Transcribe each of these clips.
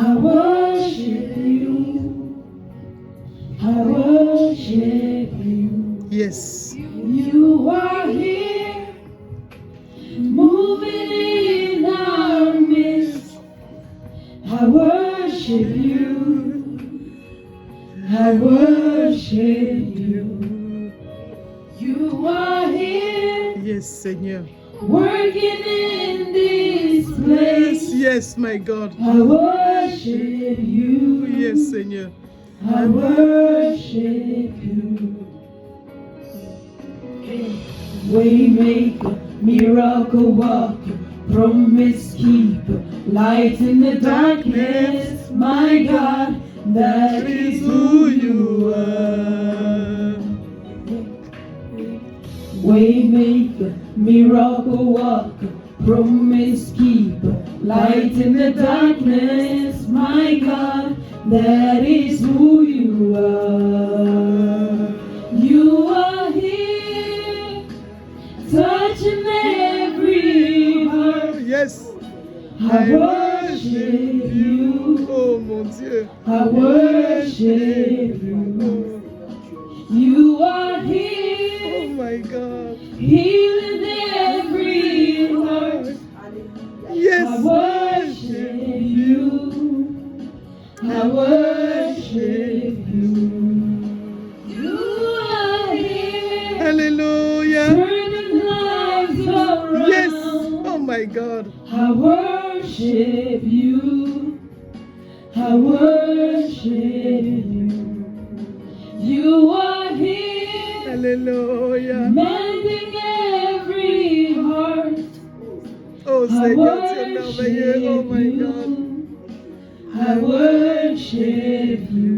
I worship you. I worship you. Yes. You are here, moving in our midst. I worship you. I worship you. You are here. Yes, Seigneur. Working in this place. Yes, my God. I worship you. Yes, Seigneur. I worship you. Waymaker, miracle worker, promise keeper, light in the darkness. My God, that is who you are. Waymaker, miracle worker, promise keeper, light in the darkness. My God, that is who you are. You are here, touching every heart. Yes. I worship you. Oh mon Dieu. I worship you. You are here. Oh my God. Healing every heart. Yes. I worship you. I worship you. You are here. Hallelujah. Turning lives around. Yes. Oh my God. I worship you. I worship you. You are here. Hallelujah. Mending every heart. Oh I Seigneur, tu es merveilleux. Oh worship my God. you. I worship you.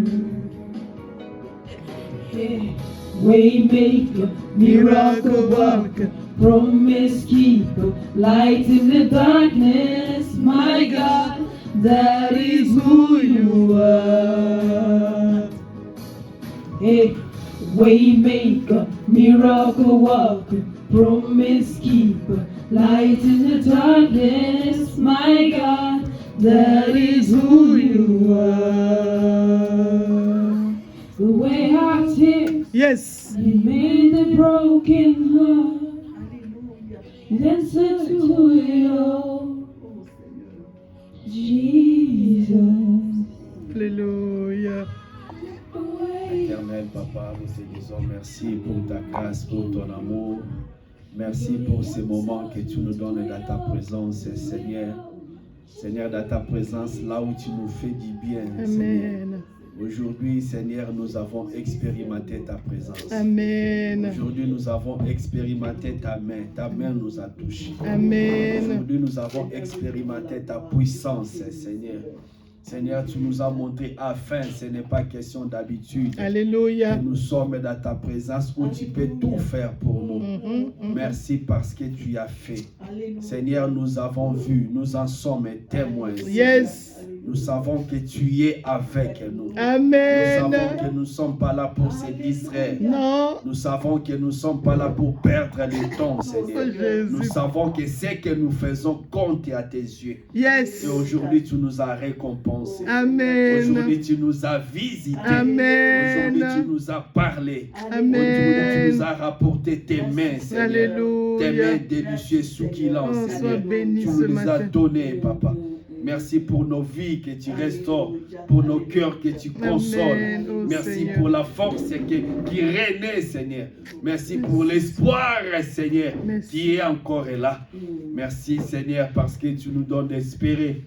Waymaker, miracle worker, promise keeper, light in the darkness. My God, that is who you are. Hey, waymaker, miracle worker, promise keeper, light in the darkness. My God, that is who you are. The way I tears, Yes. you made the broken heart. Answer to it all, Jesus. Alléluia. Éternel Papa, nous te disons merci pour ta grâce, pour ton amour. Merci pour ces moments que tu nous donnes dans ta présence, Seigneur. Seigneur, dans ta présence, là où tu nous fais du bien, Seigneur. Amen. Aujourd'hui, Seigneur, nous avons expérimenté ta présence. Amen. Aujourd'hui, nous avons expérimenté ta main. Ta main nous a touchés. Amen. Aujourd'hui, nous avons expérimenté ta puissance, Seigneur. Seigneur, tu nous as montré afin, ce n'est pas question d'habitude. Alléluia. Que nous sommes dans ta présence où tu peux tout faire pour nous. Merci parce que tu as fait. Seigneur, nous avons vu, nous en sommes témoins. Yes. Nous savons que tu es avec nous. Amen. Nous savons que nous ne sommes pas là pour se distraire. Non. Nous savons que nous ne sommes pas là pour perdre le temps, Seigneur. Nous savons que ce que nous faisons compte à tes yeux. Yes. Et aujourd'hui, tu nous as récompensés. Amen. Aujourd'hui, tu nous as visités. Amen. Aujourd'hui, tu nous as parlé. Amen. Aujourd'hui, tu nous as rapporté tes mains, Seigneur. Alléluia. Tes mains délicieuses, succulentes, Oh, sois Seigneur. béni Tu ce nous les matin. as données, Papa. Merci pour nos vies que tu restaures, pour nos cœurs que tu consoles. Amen, oh Merci Seigneur. pour la force qui renaît, Seigneur. Merci pour l'espoir, Seigneur, Merci. qui est encore là. Merci, Seigneur, parce que tu nous donnes d'espérer.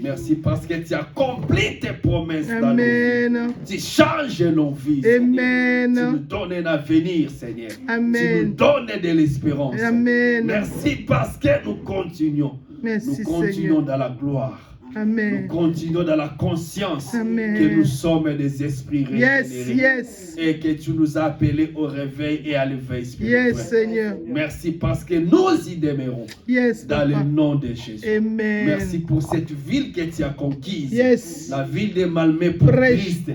Merci parce que tu accomplis tes promesses dans nos vies. Amen. Tu changes nos vies, Seigneur. Amen. Tu nous donnes un avenir, Seigneur. Tu Amen. nous donnes de l'espérance. Amen. Merci parce que nous continuons. Merci, Nous continuons Seigneur. dans la gloire. Nous Amen. continuons dans la conscience Amen. que nous sommes des esprits Yes, régénérés. yes. Et que tu nous as appelés au réveil et à l'éveil spirituel. Yes, Seigneur. Merci parce que nous y demeurons Yes, dans Papa. le nom de Jésus. Amen. Merci pour cette ville que tu as conquise. Yes. La ville de Malmö pour Prêche. Christ.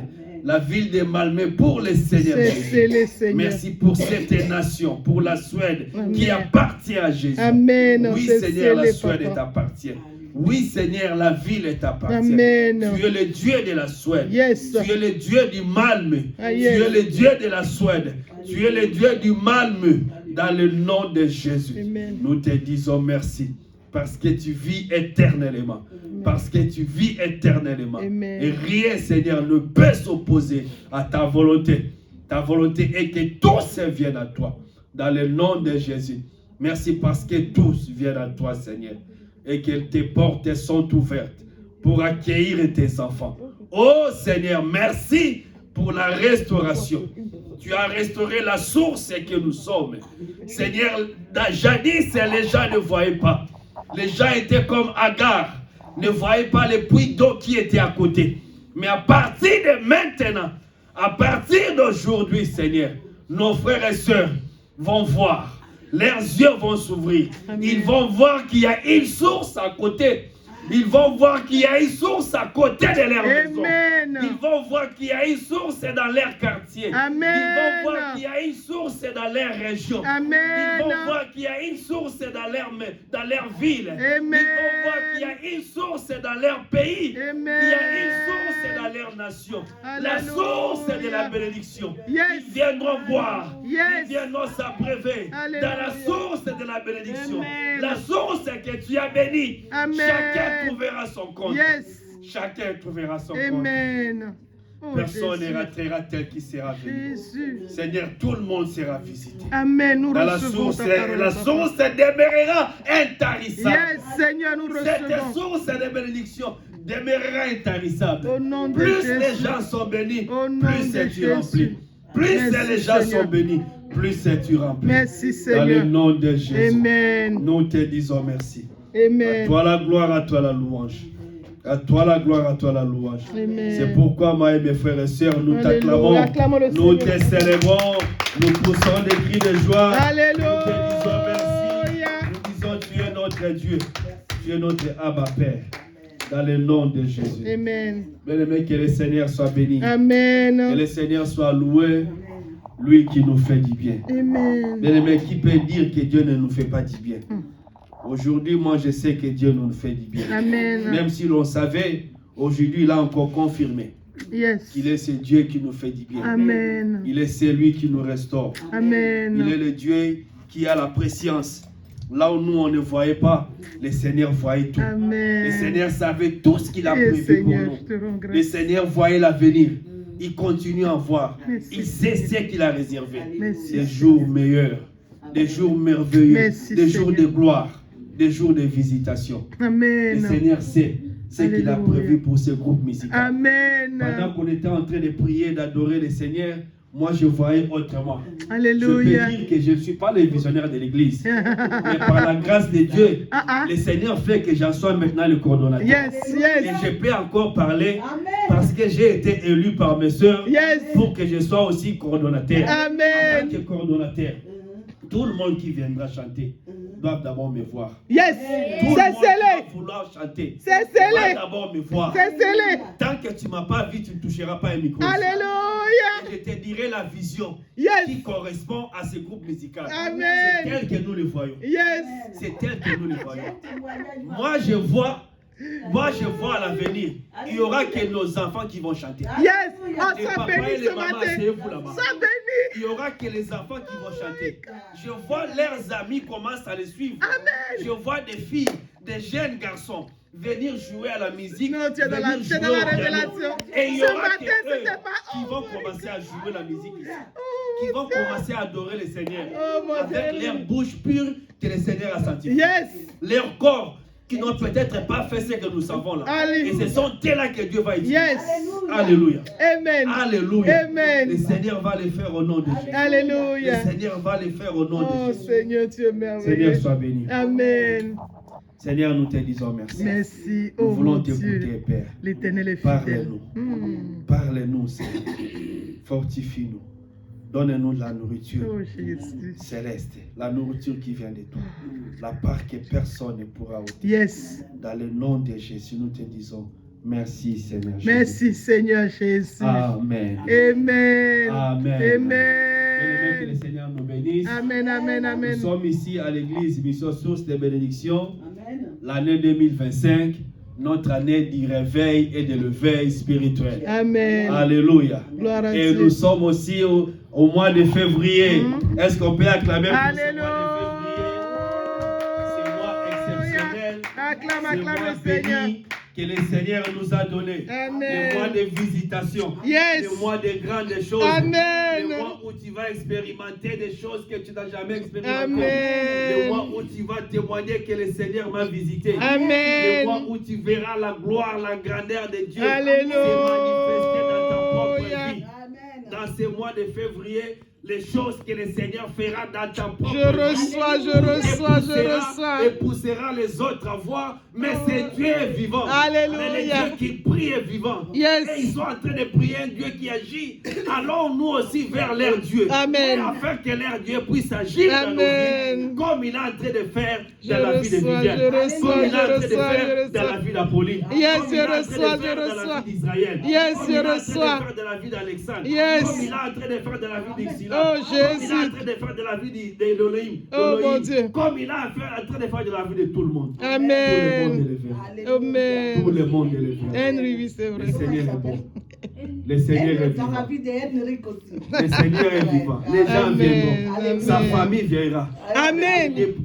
La ville de Malmö pour le Seigneur C'est Jésus. le Seigneur. Merci pour cette nation, pour la Suède Amen. qui appartient à Jésus. Amen. Oui, C'est Seigneur, la scellé, Suède Papa. t'appartient. Oui, Seigneur, la ville est appartient. Amen. Tu es le Dieu de la Suède. Yes. Tu es le Dieu du Malmö. Ah, Tu yes. es le Dieu de la Suède. Tu es le Dieu du Malmö. Dans le nom de Jésus, Amen. nous te disons merci. Parce que tu vis éternellement. Parce que tu vis éternellement. Amen. Et rien, Seigneur, ne peut s'opposer à ta volonté. Ta volonté est que tous viennent à toi. Dans le nom de Jésus. Merci parce que tous viennent à toi, Seigneur. Et que tes portes sont ouvertes pour accueillir tes enfants. Oh Seigneur, merci pour la restauration. Tu as restauré la source que nous sommes. Seigneur, jadis, les gens ne voyaient pas. Les gens étaient comme Agar, ne voyaient pas les puits d'eau qui étaient à côté. Mais à partir de maintenant, à partir d'aujourd'hui, Seigneur, nos frères et sœurs vont voir. Leurs yeux vont s'ouvrir. Ils vont voir qu'il y a une source à côté. Ils vont voir qu'il y a une source à côté de leur maison. Ils vont voir qu'il y a une source dans leur quartier. Amen. Ils vont voir qu'il y a une source dans leur région. Amen. Ils vont voir qu'il y a une source dans leur ville. Amen. Ils vont voir qu'il y a une source dans leur pays. Amen. Il y a une source dans leur nation. La Alléluia. source de la bénédiction. Yes. Ils viendront voir. Yes. Ils viendront s'abreuver Alléluia. dans la source de la bénédiction. Amen. La source que tu as bénie. Amen. Chacun trouvera son compte. Yes. Chacun trouvera son compte. Amen. Oh, Personne Jésus. ne ratera tel qui sera venu. Jésus. Seigneur, tout le monde sera visité. Amen. Nous Dans la recevons source, ta parole, la Papa. source demeurera intarissable. Yes, Seigneur, nous Cette recevons. source de bénédiction demeurera intarissable. Au nom de Plus Jésus. les gens sont bénis, Au nom plus de es-tu Jésus. rempli. Plus Merci, les gens Seigneur. sont bénis, plus es-tu rempli. Merci, Dans le Seigneur. nom de Jésus, Amen. nous te disons merci. À Amen. toi la gloire, à toi la louange. À toi la gloire, à toi la louange. Amen. C'est pourquoi, moi et mes frères et sœurs, nous Alléluia. t'acclamons, Acclamons le nous Seigneur. te célébrons, nous poussons des cris de joie. Alléluia. Nous te disons merci. Nous disons, tu es notre Dieu. Tu es notre Abba Père. Dans le nom de Jésus. Amen. Bien-aimé, que le Seigneur soit béni. Que Amen. le Seigneur soit loué. Lui qui nous fait du bien. Amen. Bien-aimé, qui peut dire que Dieu ne nous fait pas du bien? Aujourd'hui, moi, je sais que Dieu nous fait du bien. Amen. Même si l'on savait, aujourd'hui, il a encore confirmé Yes. qu'il est ce Dieu qui nous fait du bien. Amen. Il est celui qui nous restaure. Il est Amen. le Dieu qui a la préscience. Là où nous, on ne voyait pas, le Seigneur voyait tout. Amen. Le Seigneur savait tout ce qu'il a Eh, prévu pour Seigneur, nous. je te rends grâce. Le Seigneur voyait l'avenir. Il continue à voir. Merci. Il sait ce qu'il a réservé. Merci. Des jours meilleurs, des jours merveilleux, Merci, des jours de Seigneur. gloire, des jours de visitation. Le Amen. Seigneur sait ce qu'il a Alléluia. prévu pour ce groupe musical. Amen. Pendant qu'on était en train de prier, d'adorer le Seigneur, moi je voyais autrement. Alléluia. Je peux dire que je ne suis pas le visionnaire de l'église. Mais par la grâce de Dieu, le Seigneur fait que j'en sois maintenant le coordonnateur. Yes, Et yes. je peux encore parler parce que j'ai été élu par mes soeurs Yes. pour que je sois aussi coordonnateur. Amen. En tant que coordonnateur, tout le monde qui viendra chanter doit d'abord me voir. Yes. Tout le C'est monde scellé. qui va vouloir chanter C'est doit scellé. d'abord me voir. C'est scellé. Tant que tu ne m'as pas vu, tu ne toucheras pas un micro. Alléluia. Je te dirai la vision Yes. qui correspond à ce groupe musical. Amen. C'est tel que nous le voyons. Yes. C'est tel que nous le voyons. Moi, je vois à l'avenir. Il y aura que nos enfants qui vont chanter. Yes. On Les soit papas et béni les ce mamans, matin. asseyez-vous là-bas. Sois béni. Il y aura que les enfants qui vont chanter. Je vois leurs amis commencent à les suivre. Amen. Je vois des filles, des jeunes garçons venir jouer à la musique. Non, tu es dans la- venir tu es dans jouer la au piano. révélation. Et il y Ce aura matin, que eux c'était pas- qui vont Oh, commencer à jouer la musique ici. Oh, Qui vont Dieu. commencer à adorer le Seigneur. Oh, mon Avec Dieu. leur bouche pure que le Seigneur a senti. Yes. Leur corps qui n'ont peut-être pas fait ce que nous savons là. Alléluia. Et ce sont eux-là que Dieu va utiliser. Yes. Alléluia. Amen. Alléluia. Amen. Le Seigneur va le faire au nom de Jésus. Alléluia. Le Seigneur va le faire au nom Oh de Jésus. Seigneur, tu es Seigneur, merveilleux. sois béni. Amen. Seigneur, nous te disons merci. Merci. Nous Oh voulons mon t'écouter, Dieu. Père. L'Éternel est fidèle. Parle-nous. Parle-nous, Seigneur. Fortifie-nous. Donne-nous la nourriture Oh Jésus. céleste, la nourriture qui vient de toi, la part que personne ne pourra ôter. Yes. Dans le nom de Jésus, nous te disons merci, Seigneur Jésus. Merci Seigneur Jésus. Amen. Amen. Amen. Amen. Que le Seigneur nous bénisse. Amen, amen, Nous amen. sommes ici à l'église Mission Source de Bénédiction. l'année 2025, notre année du réveil et de l'éveil spirituel. Amen. Alléluia. Gloire à Et Dieu. nous sommes aussi au mois de février. Est-ce qu'on peut acclamer pour ce mois de février? C'est un mois exceptionnel. Acclame, C'est un acclame mois le Seigneur. béni que le Seigneur nous a donné. Amen. Le mois de visitation. Yes. Le mois de grandes choses. Amen. Le mois où tu vas expérimenter des choses que tu n'as jamais expérimentées. Amen. Le mois où tu vas témoigner que le Seigneur m'a visité. Amen. Le mois où tu verras la gloire, la grandeur de Dieu Alléluia. se manifester dans ta propre vie. Dans ce mois de février, les choses que le Seigneur fera dans ta propre Je vie. reçois. Et poussera les autres à voir, mais c'est Dieu est vivant. Alléluia. Mais le Dieu qui prie est vivant. Yes. Et ils sont en train de prier un Dieu qui agit. Allons nous aussi vers leur Dieu. Amen. Et afin que leur Dieu puisse agir dans nos Amen. vies, comme il est en train de faire Je dans la vie de reçois, Viviane. je reçois, Comme il est en train de je reçois, faire je dans reçois. la vie d'Apolline. Yes, Comme il est en train de je reçois, faire je dans la reçois. vie d'Israël. Yes, Comme je il est en train reçois. de faire dans la vie d'Alexandre. Yes. Comme il est en train de faire dans la vie d'Ixila. Oh, Comme il est en Jésus. train de faire de la vie d'Elohim. Oh, mon Dieu. Comme il est en train de faire de la vie de tout le monde. Amen. Tout le monde est le verra. Amen. Tout le monde est le verra. Henry, oui, c'est Le vrai. Seigneur est bon. Le Seigneur est Dans la vivant. vie d'Henrik aussi. Le Seigneur est vivant. Les gens Amen. viendront. Amen. Sa famille viendra. Amen. Et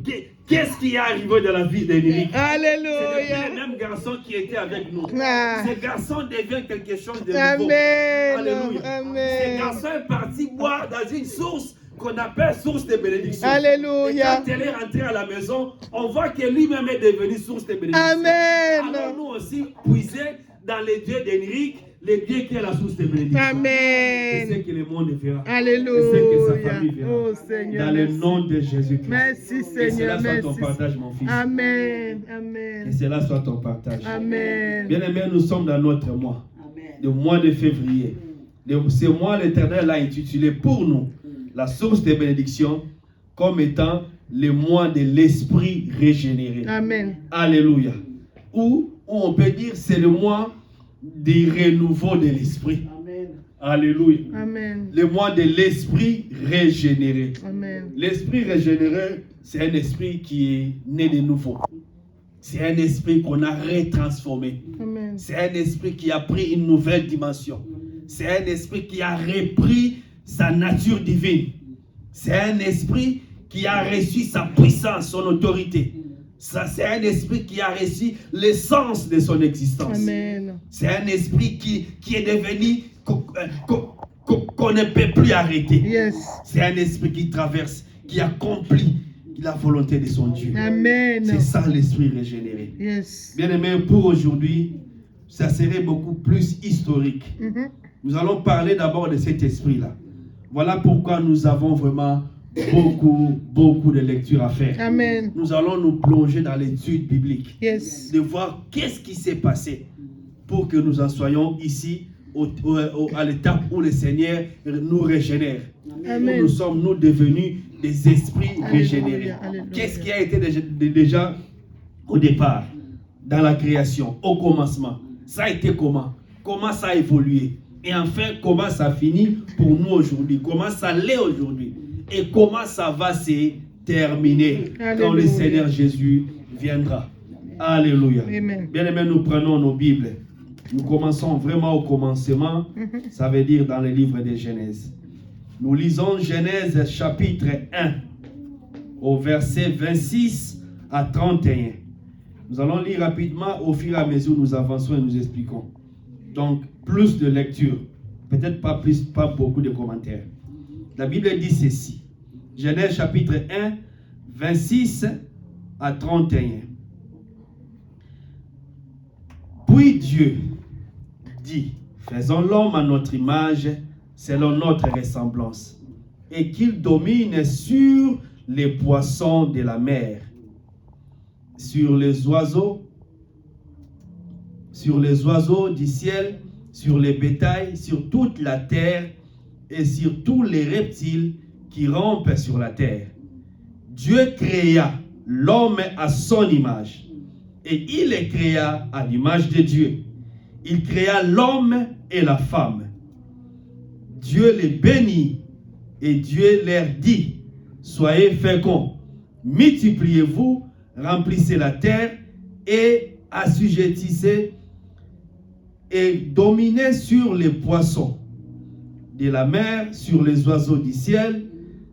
qu'est-ce qui est arrivé dans la vie d'Henrik? C'est Alléluia. le même garçon qui était avec nous. Ah. Ce garçon devient quelque chose de nouveau. Amen. Alléluia. Ce Amen. garçon est parti boire dans une source qu'on appelle source de bénédiction. Alléluia. Et quand elle est rentrée à la maison, on voit que lui-même est devenu source de bénédiction. Amen. Alors nous aussi puiser dans les dieux d'Henrik, les dieux qui est la source de bénédiction. C'est ce Amen. que le monde verra. Alléluia. C'est ce que sa famille verra. Oh Seigneur. Dans le merci. nom de Jésus-Christ. Merci Que cela Seigneur. soit ton Merci. partage, mon fils. Amen. Que Amen. cela soit ton partage. Amen. Bien-aimés, nous sommes dans notre mois, Amen. le mois de février. Ce mois, l'Éternel l'a intitulé pour nous la source de bénédiction comme étant le mois de l'esprit régénéré. Amen. Alléluia. Ou on peut dire c'est le mois du renouveau de l'esprit. Amen. Alléluia. Amen. Le mois de l'esprit régénéré. Amen. L'esprit régénéré, c'est un esprit qui est né de nouveau. C'est un esprit qu'on a retransformé. Amen. C'est un esprit qui a pris une nouvelle dimension. C'est un esprit qui a repris sa nature divine. C'est un esprit qui a reçu sa puissance, son autorité. C'est un esprit qui a reçu l'essence de son existence. Amen. C'est un esprit qui est devenu qu'on ne peut plus arrêter. Yes. C'est un esprit qui traverse, qui accomplit la volonté de son Dieu. Amen. C'est ça l'esprit régénéré. Yes. Bien aimé, pour aujourd'hui, ça serait beaucoup plus historique. Mhm. Nous allons parler d'abord de cet esprit-là. Voilà pourquoi nous avons vraiment beaucoup de lectures à faire. Amen. Nous allons nous plonger dans l'étude biblique, Yes. de voir qu'est-ce qui s'est passé pour que nous en soyons ici à l'étape où le Seigneur nous régénère. Amen. Nous sommes devenus des esprits Alléluia, régénérés. alléluia. Qu'est-ce qui a été déjà au départ, dans la création, au commencement? Ça a été comment? Comment ça a évolué? Et enfin, comment ça finit pour nous aujourd'hui? Comment ça l'est aujourd'hui? Et comment ça va se terminer quand le Alléluia. Seigneur Jésus viendra? Alléluia. Amen. Bien aimé, nous prenons nos Bibles. Nous commençons vraiment au commencement. Ça veut dire dans le livre de Genèse. Nous lisons Genèse chapitre 1 au verset 26 à 31. Nous allons lire rapidement au fur et à mesure où nous avançons et nous expliquons. Donc, plus de lecture. Peut-être pas beaucoup de commentaires. La Bible dit ceci. Genèse chapitre 1, 26 à 31. Puis Dieu dit, faisons l'homme à notre image, selon notre ressemblance, et qu'il domine sur les poissons de la mer, sur les oiseaux du ciel, sur les bétails, sur toute la terre, et sur tous les reptiles qui rampent sur la terre. Dieu créa l'homme à son image, et il les créa à l'image de Dieu. Il créa l'homme et la femme. Dieu les bénit, et Dieu leur dit, soyez féconds, multipliez-vous, remplissez la terre et assujettissez et dominez sur les poissons de la mer, sur les oiseaux du ciel,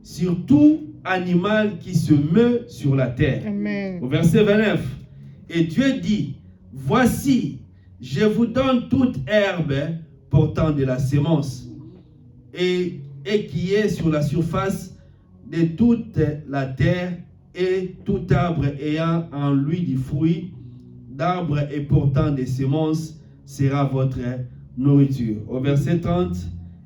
sur tout animal qui se meut sur la terre. Amen. Au verset 29, et Dieu dit, voici, je vous donne toute herbe portant de la sémence et qui est sur la surface de toute la terre, et tout arbre ayant en lui du fruit d'arbre et portant des semences sera votre nourriture. Au verset 30,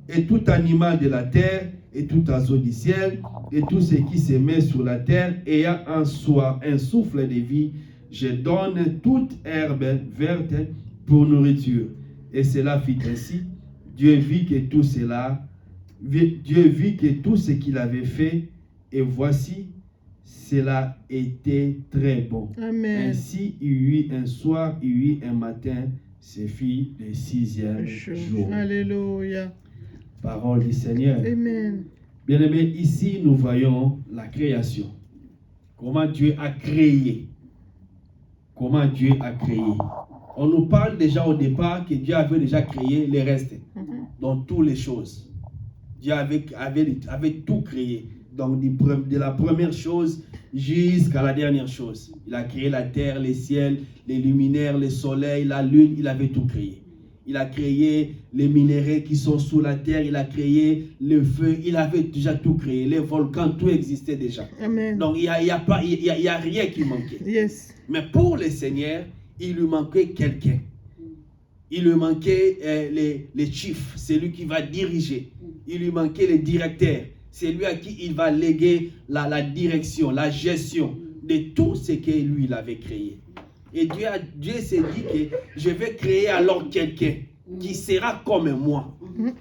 et tout animal de la terre et tout oiseau du ciel et tout ce qui se met sur la terre ayant en soi un souffle de vie, je donne toute herbe verte pour nourriture. Et cela fit ainsi. Dieu vit que tout cela, Dieu vit que tout ce qu'il avait fait, et voici, cela était très bon. Amen. Ainsi, il y eut un soir, il y eut un matin, ce fut le 6e jour. Alléluia. Parole du Seigneur. Amen. Bien-aimés, ici nous voyons la création. Comment Dieu a créé. Comment Dieu a créé. On nous parle déjà au départ que Dieu avait déjà créé les restes. Dans toutes les choses. Dieu avait tout créé. Donc de la première chose jusqu'à la dernière chose. Il a créé la terre, les ciels, les luminaires, le soleil, la lune. Il avait tout créé. Il a créé les minéraux qui sont sous la terre. Il a créé le feu. Il avait déjà tout créé. Les volcans, tout existait déjà. Amen. Donc il n'y a rien qui manquait. Yes. Mais pour le Seigneur, il lui manquait quelqu'un. Il lui manquait les chiefs. C'est lui qui va diriger. Il lui manquait les directeurs. C'est lui à qui il va léguer la direction, la gestion de tout ce que lui il avait créé. Et Dieu s'est dit que je vais créer alors quelqu'un qui sera comme moi.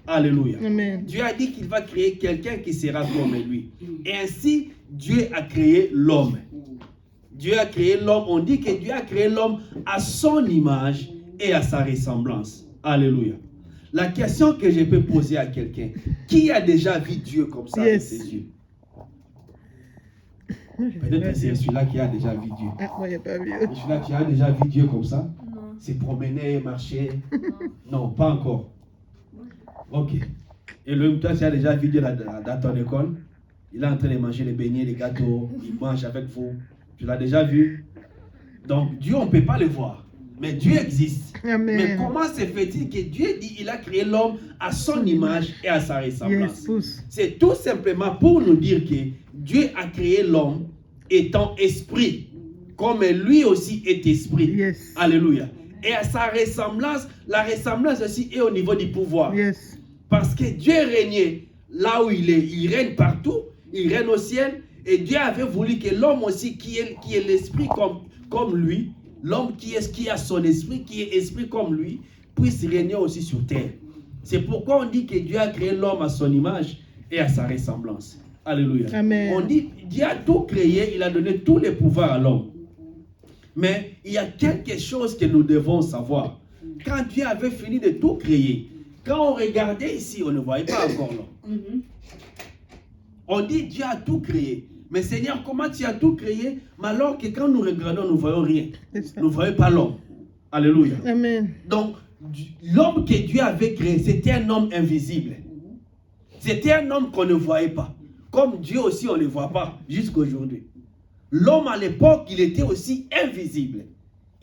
Alléluia. Amen. Dieu a dit qu'il va créer quelqu'un qui sera comme lui. Et ainsi, Dieu a créé l'homme. Dieu a créé l'homme. On dit que Dieu a créé l'homme à son image et à sa ressemblance. Alléluia. La question que je peux poser à quelqu'un, qui a déjà vu Dieu comme ça avec ses yeux? Peut-être que c'est celui-là qui a déjà vu Dieu. Ah, moi, il n'y a pas vu. Celui-là qui a déjà vu Dieu comme ça? Non. S'est promené, marché? Non, pas encore. Ok. Et le toi, tu as déjà vu Dieu dans ton école? Il est en train de manger les beignets, les gâteaux. Il mange avec vous. Tu l'as déjà vu? Donc, Dieu, on ne peut pas le voir. Mais Dieu existe. Amen. Mais comment se fait-il que Dieu dit qu'il a créé l'homme à son image et à sa ressemblance? Yes. C'est tout simplement pour nous dire que Dieu a créé l'homme étant esprit, comme lui aussi est esprit. Yes. Alléluia. Et à sa ressemblance, la ressemblance aussi est au niveau du pouvoir. Yes. Parce que Dieu régnait là où il est. Il règne partout. Il règne au ciel. Et Dieu avait voulu que l'homme aussi, qui est l'esprit comme lui, l'homme qui a son esprit, qui est esprit comme lui, puisse régner aussi sur terre. C'est pourquoi on dit que Dieu a créé l'homme à son image et à sa ressemblance. Alléluia. Amen. On dit, Dieu a tout créé, il a donné tous les pouvoirs à l'homme. Mais il y a quelque chose que nous devons savoir. Quand Dieu avait fini de tout créer, quand on regardait ici, on ne voyait pas encore l'homme. On dit, Dieu a tout créé. Mais Seigneur, comment tu as tout créé, mais alors que quand nous regardons, nous ne voyons rien. Nous ne voyons pas l'homme. Alléluia. Amen. Donc, l'homme que Dieu avait créé, c'était un homme invisible. C'était un homme qu'on ne voyait pas. Comme Dieu aussi, on ne le voit pas jusqu'à aujourd'hui. L'homme à l'époque, il était aussi invisible.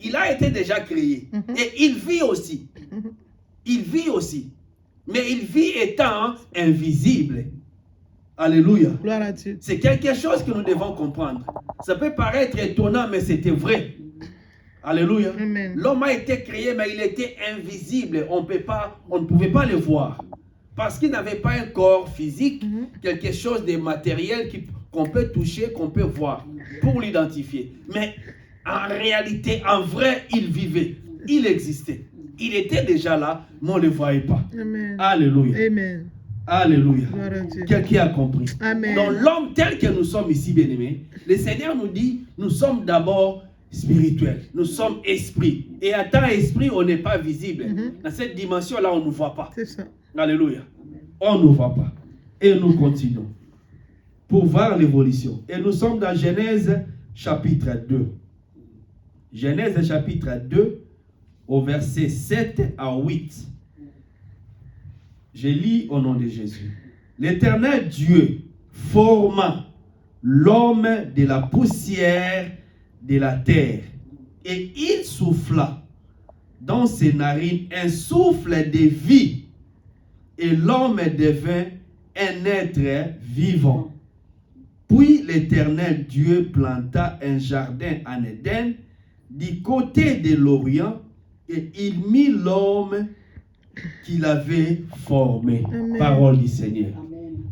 Il a été déjà créé. Et il vit aussi. Il vit aussi. Mais il vit étant invisible. Alléluia. Gloire à Dieu. C'est quelque chose que nous devons comprendre. Ça peut paraître étonnant, mais c'était vrai. Alléluia. Amen. L'homme a été créé, mais il était invisible. On ne pouvait pas le voir. Parce qu'il n'avait pas un corps physique, quelque chose de matériel qu'on peut toucher, qu'on peut voir, pour l'identifier. Mais en réalité, en vrai, il vivait. Il existait. Il était déjà là, mais on ne le voyait pas. Amen. Alléluia. Amen. Alléluia. Gloire à Dieu. Quelqu'un a compris. Amen. Donc l'homme tel que nous sommes ici, bien-aimés, le Seigneur nous dit, nous sommes d'abord spirituels. Nous sommes esprits. Et à tant esprit, on n'est pas visible. Dans cette dimension-là, on ne nous voit pas. C'est ça. Alléluia. On ne nous voit pas. Et nous continuons pour voir l'évolution. Et nous sommes dans Genèse chapitre 2. Genèse chapitre 2, au verset 7 à 8. Je lis au nom de Jésus. L'Éternel Dieu forma l'homme de la poussière de la terre, et il souffla dans ses narines un souffle de vie, et l'homme devint un être vivant. Puis l'Éternel Dieu planta un jardin en Éden du côté de l'Orient, et il mit l'homme qu'il avait formé. Amen. Parole du Seigneur.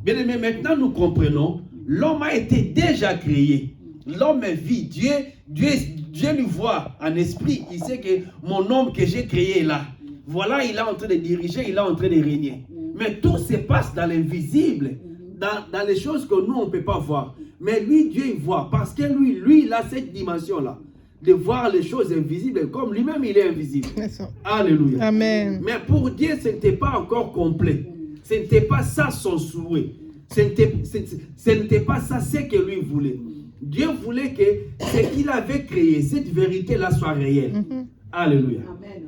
Bien aimé, maintenant nous comprenons, l'homme a été déjà créé. L'homme vit. Dieu lui voit en esprit. Il sait que mon homme que j'ai créé est là. Voilà, il est en train de diriger, il est en train de régner. Mais tout se passe dans l'invisible, dans les choses que nous, on ne peut pas voir. Mais lui, Dieu, il voit. Parce que lui, il a cette dimension-là, de voir les choses invisibles, comme lui-même, il est invisible. Alléluia. Amen. Mais pour Dieu, ce n'était pas encore complet. Ce n'était pas ça son souhait. Ce n'était pas ça ce que lui voulait. Dieu voulait que ce qu'il avait créé, cette vérité-là soit réelle. Alléluia.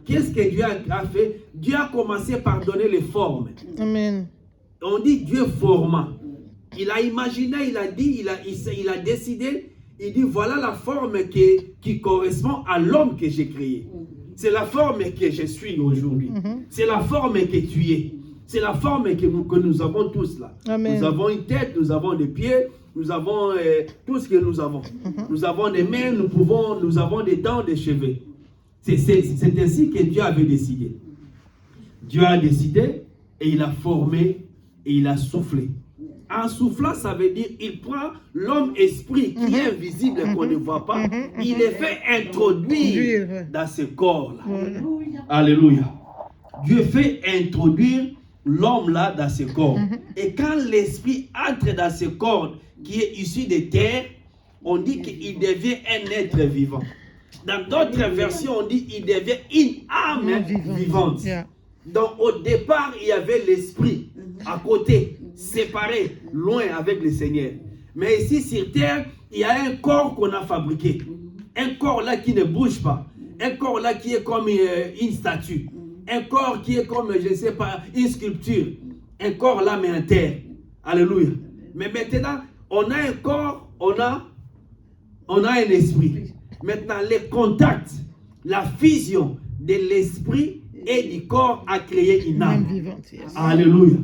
Qu'est-ce que Dieu a fait? Dieu a commencé par donner les formes. Amen. On dit Dieu forma. Il a imaginé, il a dit, il a décidé. Il dit voilà la forme qui correspond à l'homme que j'ai créé. C'est la forme que je suis aujourd'hui. C'est la forme que tu es. C'est la forme que nous avons tous là. Amen. Nous avons une tête, nous avons des pieds, nous avons tout ce que nous avons. Nous avons des mains, nous avons des dents, des cheveux. C'est ainsi que Dieu avait décidé. Dieu a décidé et il a formé et il a soufflé. En soufflant, ça veut dire il prend l'homme esprit qui est invisible et qu'on ne voit pas, il les fait introduire dans ce corps-là. Alléluia. Dieu fait introduire l'homme là dans ce corps. Et quand l'esprit entre dans ce corps qui est issu de terre, on dit qu'il devient un être vivant. Dans d'autres versions, on dit qu'il devient une âme vivante. Donc au départ, il y avait l'esprit à côté, séparé, loin avec le Seigneur. Mais ici sur terre, il y a un corps qu'on a fabriqué. Un corps là qui ne bouge pas. Un corps là qui est comme une statue. Un corps qui est comme, je ne sais pas, une sculpture. Un corps là mais en terre. Alléluia. Mais maintenant, on a un corps, on a un esprit. Maintenant, le contact, la fusion de l'esprit et du corps a créé une âme. Alléluia.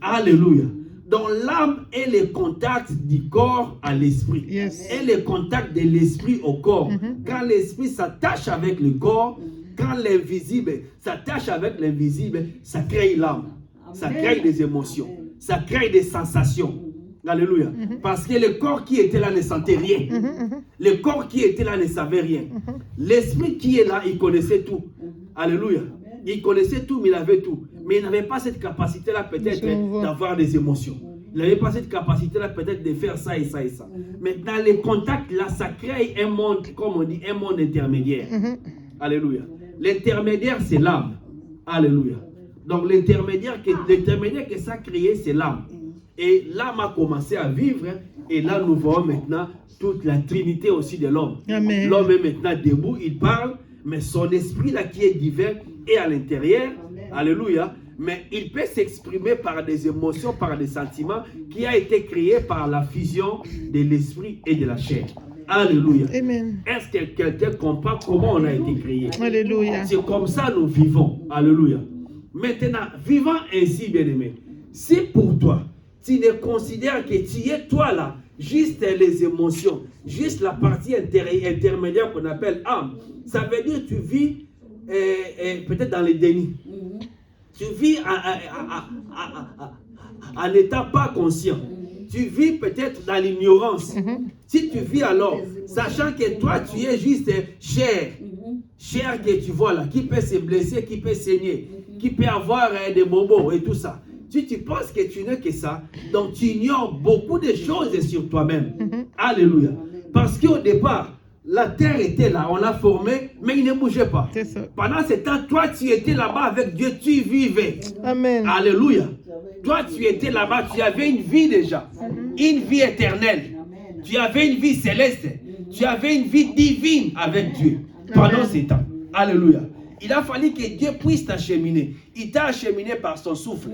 Alléluia. Donc l'âme est le contact du corps à l'esprit. Et le contact de l'esprit au corps. Quand l'esprit s'attache avec le corps, quand l'invisible s'attache avec l'invisible, ça crée l'âme. Ça crée des émotions. Ça crée des sensations. Alléluia. Parce que le corps qui était là ne sentait rien. Le corps qui était là ne savait rien. L'esprit qui est là, il connaissait tout. Alléluia. Il connaissait tout, mais il avait tout. Mais il n'avait pas cette capacité-là peut-être d'avoir des émotions. Il n'avait pas cette capacité-là peut-être de faire ça et ça et ça. Maintenant, les contacts là, ça crée un monde, comme on dit, un monde intermédiaire. Alléluia. L'intermédiaire, c'est l'âme. Alléluia. Donc l'intermédiaire que ça a créé, c'est l'âme. Et l'âme a commencé à vivre. Et là, nous voyons maintenant toute la trinité aussi de l'homme. L'homme est maintenant debout, il parle, mais son esprit là qui est divin est à l'intérieur. Alléluia. Mais il peut s'exprimer par des émotions, par des sentiments qui a été créé par la fusion de l'esprit et de la chair. Alléluia. Est-ce que quelqu'un comprend comment on a été créé? Alléluia. C'est comme ça nous vivons. Alléluia. Maintenant, vivant ainsi, bien-aimé, si pour toi, tu ne considères que tu es toi là, juste les émotions, juste la partie intermédiaire qu'on appelle âme, ça veut dire que tu vis peut-être dans le déni. Tu vis en état pas conscient. Tu vis peut-être dans l'ignorance. Si tu vis alors, sachant que toi tu es juste chair, chair que tu vois là, qui peut se blesser, qui peut saigner, qui peut avoir des bobos et tout ça. Si tu penses que tu n'es que ça, donc tu ignores beaucoup de choses sur toi-même. Alléluia. Parce qu'au départ, la terre était là, on l'a formée, mais il ne bougeait pas. Pendant ce temps, toi tu étais là-bas avec Dieu, tu vivais. Amen. Alléluia. Toi tu étais là-bas, tu avais une vie déjà. Une vie éternelle. Tu avais une vie céleste. Tu avais une vie divine avec Dieu pendant ces temps. Alléluia. Il a fallu que Dieu puisse t'acheminer. Il t'a acheminé par son souffle.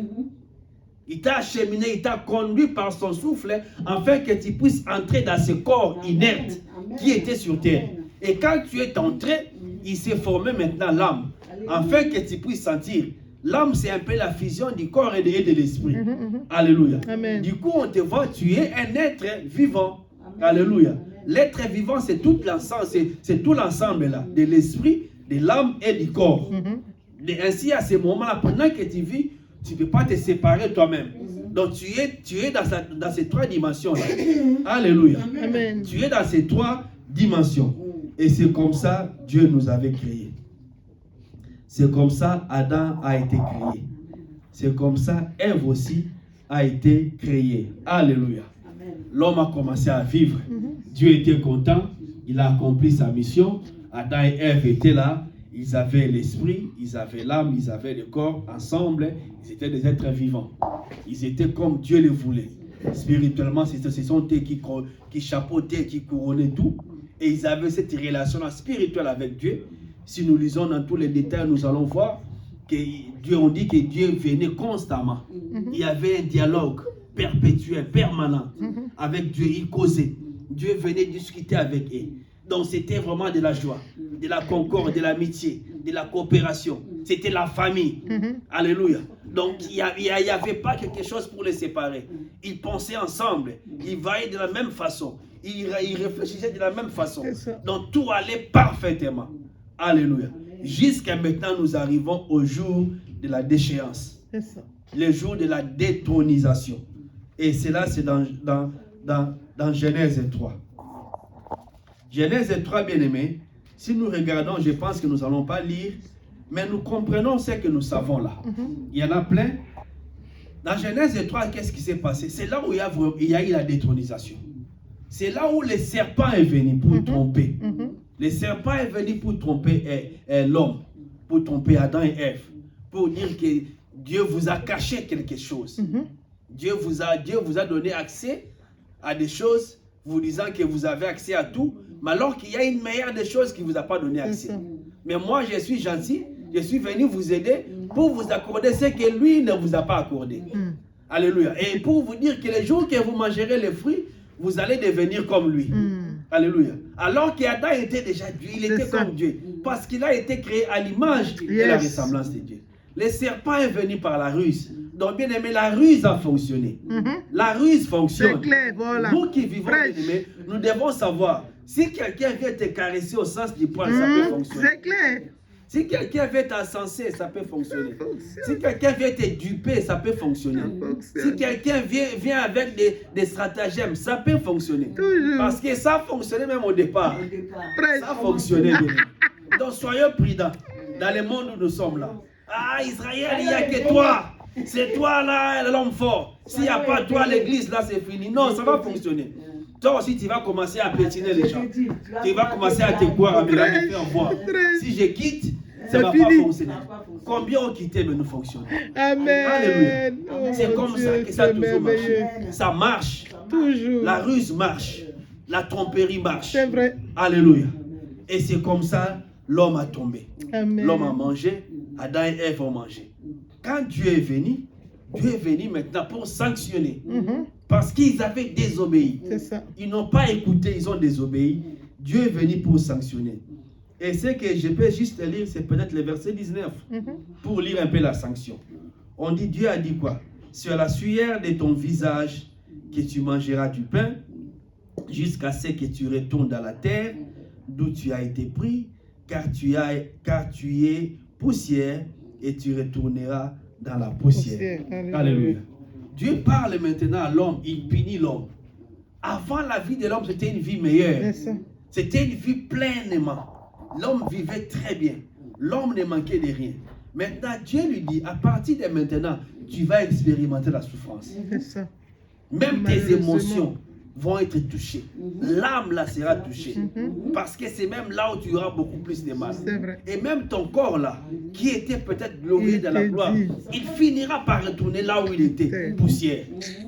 Il t'a acheminé, il t'a conduit par son souffle afin que tu puisses entrer dans ce corps inerte qui était sur terre. Et quand tu es entré, il s'est formé maintenant l'âme afin que tu puisses sentir. L'âme, c'est un peu la fusion du corps et de l'esprit. Alléluia. Amen. Du coup, on te voit, tu es un être vivant. Alléluia. L'être vivant, c'est tout l'ensemble, c'est tout l'ensemble là, de l'esprit, de l'âme et du corps. Et ainsi, à ce moment-là, pendant que tu vis, tu ne peux pas te séparer toi-même. Donc, tu es dans ces trois dimensions-là. Alléluia. Amen. Tu es dans ces trois dimensions. Et c'est comme ça Dieu nous avait créés. C'est comme ça Adam a été créé. C'est comme ça Ève aussi a été créée. Alléluia. L'homme a commencé à vivre. Dieu était content. Il a accompli sa mission. Adam et Ève étaient là. Ils avaient l'esprit, ils avaient l'âme, ils avaient le corps. Ensemble, ils étaient des êtres vivants. Ils étaient comme Dieu le voulait. Spirituellement, ce sont eux qui chapeautaient, qui couronnaient tout. Et ils avaient cette relation spirituelle avec Dieu. Si nous lisons dans tous les détails, nous allons voir que Dieu, on dit que Dieu venait constamment. Il y avait un dialogue perpétuel, permanent avec Dieu. Il causait. Dieu venait discuter avec eux. Donc c'était vraiment de la joie, de la concorde, de l'amitié, de la coopération. C'était la famille. Alléluia. Donc il n'y avait pas quelque chose pour les séparer. Ils pensaient ensemble. Ils voyaient de la même façon. Ils réfléchissaient de la même façon. Donc tout allait parfaitement. Alléluia. Jusqu'à maintenant, nous arrivons au jour de la déchéance. Le jour de la détronisation. Et cela, c'est dans Genèse 3. Genèse 3, bien-aimés, si nous regardons, je pense que nous n'allons pas lire, mais nous comprenons ce que nous savons là. Il y en a plein. Dans Genèse 3, qu'est-ce qui s'est passé? C'est là où il y a eu la détronisation. C'est là où le serpent est venu pour tromper. Le serpent est venu pour tromper l'homme, pour tromper Adam et Ève, pour dire que Dieu vous a caché quelque chose. Dieu vous a donné accès à des choses, vous disant que vous avez accès à tout, mais alors qu'il y a une meilleure des choses qui ne vous a pas donné accès. Mais moi, je suis gentil, je suis venu vous aider pour vous accorder ce que lui ne vous a pas accordé. Alléluia. Et pour vous dire que le jour que vous mangerez les fruits, vous allez devenir comme lui. Alléluia. Alors qu'Adam était déjà Dieu, il était comme Dieu. Parce qu'il a été créé à l'image et la ressemblance de Dieu. Le serpent est venu par la ruse. Donc, bien aimé, la ruse a fonctionné. La ruse fonctionne. C'est clair, voilà. Nous qui vivons, bien aimé, nous devons savoir, si quelqu'un vient te caresser au sens du poil, ça peut fonctionner. C'est clair. Si quelqu'un vient t'encenser, ça peut fonctionner. Si quelqu'un vient te duper, ça peut fonctionner. Si quelqu'un vient avec des stratagèmes, ça peut fonctionner. Toujours. Parce que ça fonctionnait même au départ. Ça fonctionnait bien. Donc soyons prudents dans le monde où nous sommes là. Ah, Israël, il n'y a que toi. C'est toi là, l'homme fort. S'il n'y a pas toi, l'église là, c'est fini. Non, ça va fonctionner. Toi aussi, tu vas commencer à pétiner les gens. Tu vas commencer à te boire, à me faire boire. Si je quitte, ça ne va pas fonctionner. Combien ont quitté, mais nous fonctionnons. Amen. Alléluia. Oh, C'est comme Dieu, ça que ça a toujours merveilleux. marché. Ça marche. Toujours. La ruse marche. La tromperie marche. C'est vrai. Alléluia. Et c'est comme ça, l'homme a tombé. Amen. L'homme a mangé, Adam et Ève ont mangé. Quand Dieu est venu maintenant pour sanctionner. Parce qu'ils avaient désobéi. C'est ça. Ils n'ont pas écouté, ils ont désobéi. Dieu est venu pour sanctionner. Et ce que je peux juste lire, c'est peut-être le verset 19, pour lire un peu la sanction. On dit, Dieu a dit quoi? Sur la sueur de ton visage que tu mangeras du pain, jusqu'à ce que tu retournes dans la terre, d'où tu as été pris, car tu es poussière, et tu retourneras dans la poussière. Alléluia. Dieu parle maintenant à l'homme, il punit l'homme. Avant la vie de l'homme, c'était une vie meilleure. C'était une vie pleinement. L'homme vivait très bien. L'homme ne manquait de rien. Maintenant, Dieu lui dit, à partir de maintenant, tu vas expérimenter la souffrance. Même tes émotions vont être touchées. L'âme là sera touchée. Parce que c'est même là où tu auras beaucoup plus de mal. Et même ton corps là, qui était peut-être glorieux dans la gloire, il finira par retourner là où il était, poussière.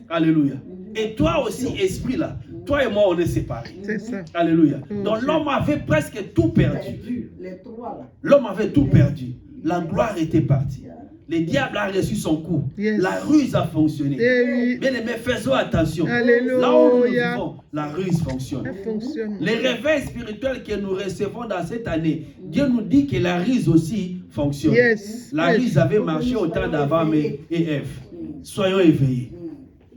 Alléluia. Et toi aussi, esprit là, toi et moi, on est séparés. C'est ça. Alléluia. Oh, Donc Dieu. l'homme avait presque tout perdu. Les trois là. L'homme avait tout perdu. La gloire était partie. Le diable a reçu son coup. Yes. La ruse a fonctionné. Eh oui. Bien aimé, faisons attention. Alléluia. Là où nous vivons, la ruse fonctionne. Elle fonctionne. Les réveils spirituels que nous recevons dans cette année, Dieu nous dit que la ruse aussi fonctionne. Yes. La Yes. ruse avait marché au temps d'Adam et Ève. Soyons éveillés.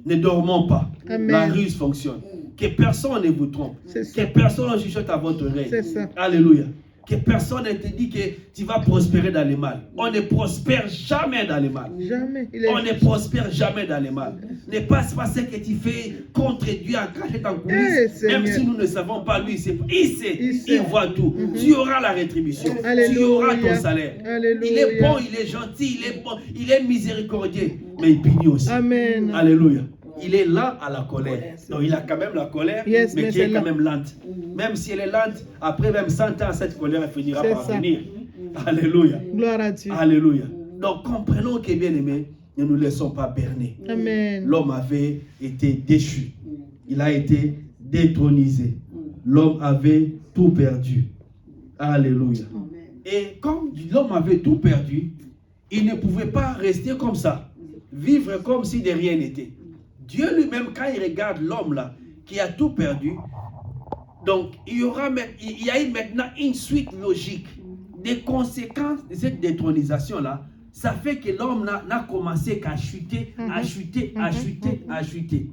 Ne dormons pas. Amen. La ruse fonctionne. Que personne ne vous trompe. C'est ça. Que personne ne chuchote à votre oreille. C'est ça. Alléluia. Que personne ne te dit que tu vas prospérer dans le mal. On ne prospère jamais dans le mal. Jamais. On ne prospère jamais dans le mal. Ne passe pas ce que tu fais contre Dieu en cachette en coulisses. Eh, Même Seigneur. si nous ne savons pas, lui, il sait. Il sait. Il voit tout. Tu auras la rétribution. Tu auras ton Alléluia. salaire. Alléluia. Il est bon, il est gentil, il est bon, il est miséricordieux. Mais il punit aussi. Amen. Alléluia. Il est lent à la colère. Donc il a quand même la colère, Yes, mais mais qui est c'est quand lent. même lente. Même si elle est lente, après même 100 ans, cette colère finira C'est par ça. venir. Alléluia. Gloire à Dieu. Alléluia. Donc comprenons que bien aimé, ne nous laissons pas berner. Amen. L'homme avait été déchu. Il a été détronisé. L'homme avait tout perdu. Alléluia. Et comme l'homme avait tout perdu, il ne pouvait pas rester comme ça, vivre comme si de rien n'était. Dieu lui-même, quand il regarde l'homme là, qui a tout perdu, donc il y a eu maintenant une suite logique des conséquences de cette détronisation là. Ça fait que l'homme n'a commencé qu'à chuter, à chuter, à chuter, à chuter.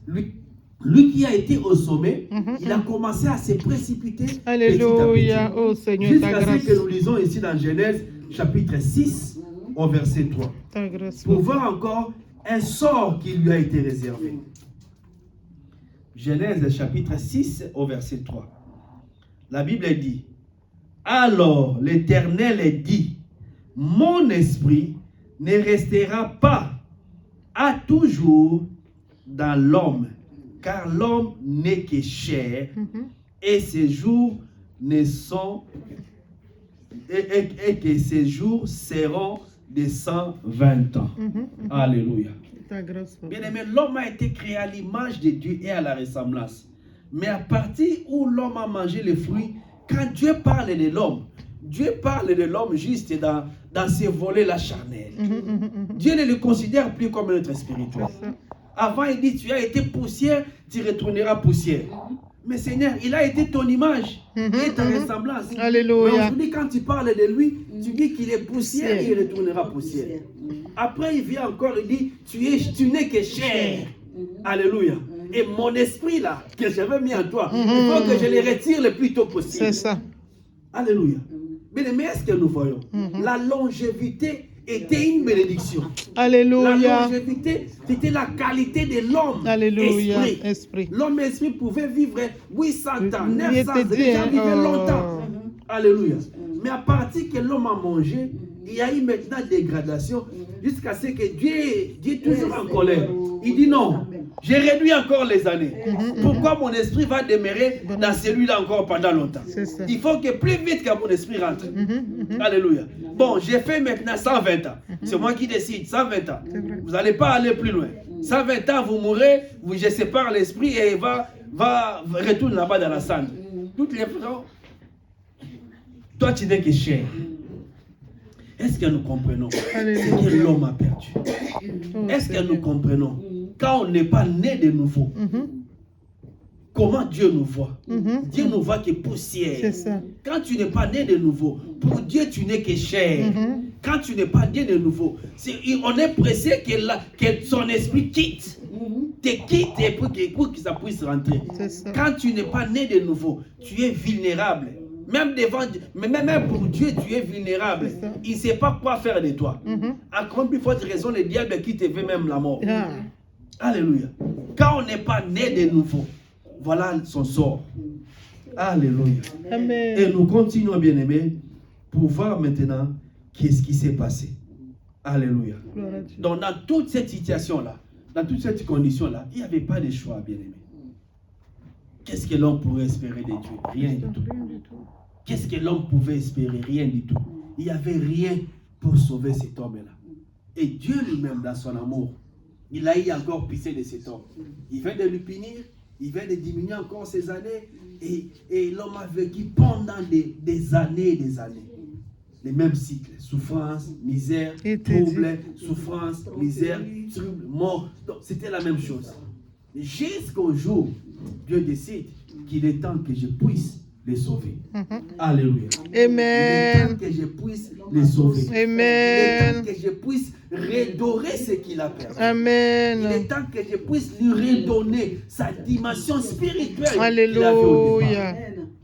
Lui qui a été au sommet, il a commencé à se précipiter petit à Alléluia. petit. Oh Seigneur, ta Jusqu'à grâce. ce que nous lisons ici dans Genèse chapitre 6 au verset 3. Ta grâce. Pour voir encore un sort qui lui a été réservé. Genèse chapitre 6 au verset 3. La Bible dit, alors l'Éternel dit, mon esprit ne restera pas à toujours dans l'homme, car l'homme n'est que chair, et ses jours ne sont et que ses jours seront de 120 ans. Alléluia. Ta grâce. Bien aimé, l'homme a été créé à l'image de Dieu et à la ressemblance. Mais à partir où l'homme a mangé les fruits, quand Dieu parle de l'homme, Dieu parle de l'homme juste dans ses volets-là charnels. Dieu ne le considère plus comme un être spirituel. Avant, il dit, tu as été poussière, tu retourneras poussière. Mais Seigneur, il a été ton image et ta ressemblance. Alléluia. Mais aujourd'hui, quand tu parles de lui, tu dis qu'il est poussière et il retournera poussière. Après, il vient encore, il dit, tu n'es que chair. Alléluia. Et mon esprit là, que j'avais mis en toi, il faut que je le retire le plus tôt possible. C'est ça. Alléluia. Mais est-ce que nous voyons? La longévité était une bénédiction. Alléluia. La longévité, c'était la qualité de l'homme. Alléluia. Esprit. Esprit. L'homme esprit pouvait vivre 800 ans, Il 900 ans, était dit, les gens hein, vivaient oh. longtemps. Alléluia. Mais à partir que l'homme a mangé, il y a eu maintenant dégradation jusqu'à ce que Dieu est toujours en colère. Il dit non, j'ai réduit encore les années. Pourquoi mon esprit va demeurer dans celui-là encore pendant longtemps? C'est ça. Il faut que plus vite que mon esprit rentre. Alléluia. Bon, j'ai fait maintenant 120 ans. C'est moi qui décide, 120 ans. Vous n'allez pas aller plus loin. 120 ans, vous mourrez, je sépare l'esprit et il va retourner là-bas dans la cendre. Toutes les frères, toi tu n'es que chair. Est-ce que nous comprenons ce que l'homme a perdu? Est-ce que nous comprenons quand on n'est pas né de nouveau? Comment Dieu nous voit? Dieu nous voit que poussière. C'est ça. Quand tu n'es pas né de nouveau, pour Dieu tu n'es que chair. Quand tu n'es pas né de nouveau, on est pressé que son esprit quitte. Te quitte et pour que ça puisse rentrer. Ça. Quand tu n'es pas né de nouveau, tu es vulnérable. Même devant Dieu, mais même pour Dieu, tu es vulnérable. Il ne sait pas quoi faire de toi. À combien plus forte raison, le diable qui te veut même la mort. Alléluia. Quand on n'est pas né de nouveau, voilà son sort. Alléluia. Amen. Et nous continuons, bien aimés, pour voir maintenant qu'est-ce qui s'est passé. Alléluia. Donc, dans toute cette situation-là, dans toute cette condition-là, il n'y avait pas de choix, bien aimés. Qu'est-ce que l'homme pourrait espérer de Dieu? Rien du tout. Qu'est-ce que l'homme pouvait espérer? Rien du tout. Il n'y avait rien pour sauver cet homme-là. Et Dieu lui-même, dans son amour, il a eu encore pissé de cet homme. Il vient de lui punir, il vient de diminuer encore ces années. Et l'homme a vécu pendant des années et des années. Les mêmes cycles, souffrance, misère, trouble, souffrance, misère, trouble, mort. Donc c'était la même chose. Jusqu'au jour, Dieu décide qu'il est temps que je puisse les sauver. Alléluia. Amen. Il est temps que je puisse les sauver. Amen. Il est temps que je puisse redorer ce qu'il a perdu. Amen. Il est temps que je puisse lui redonner sa dimension spirituelle qu'il Alléluia. avait au départ.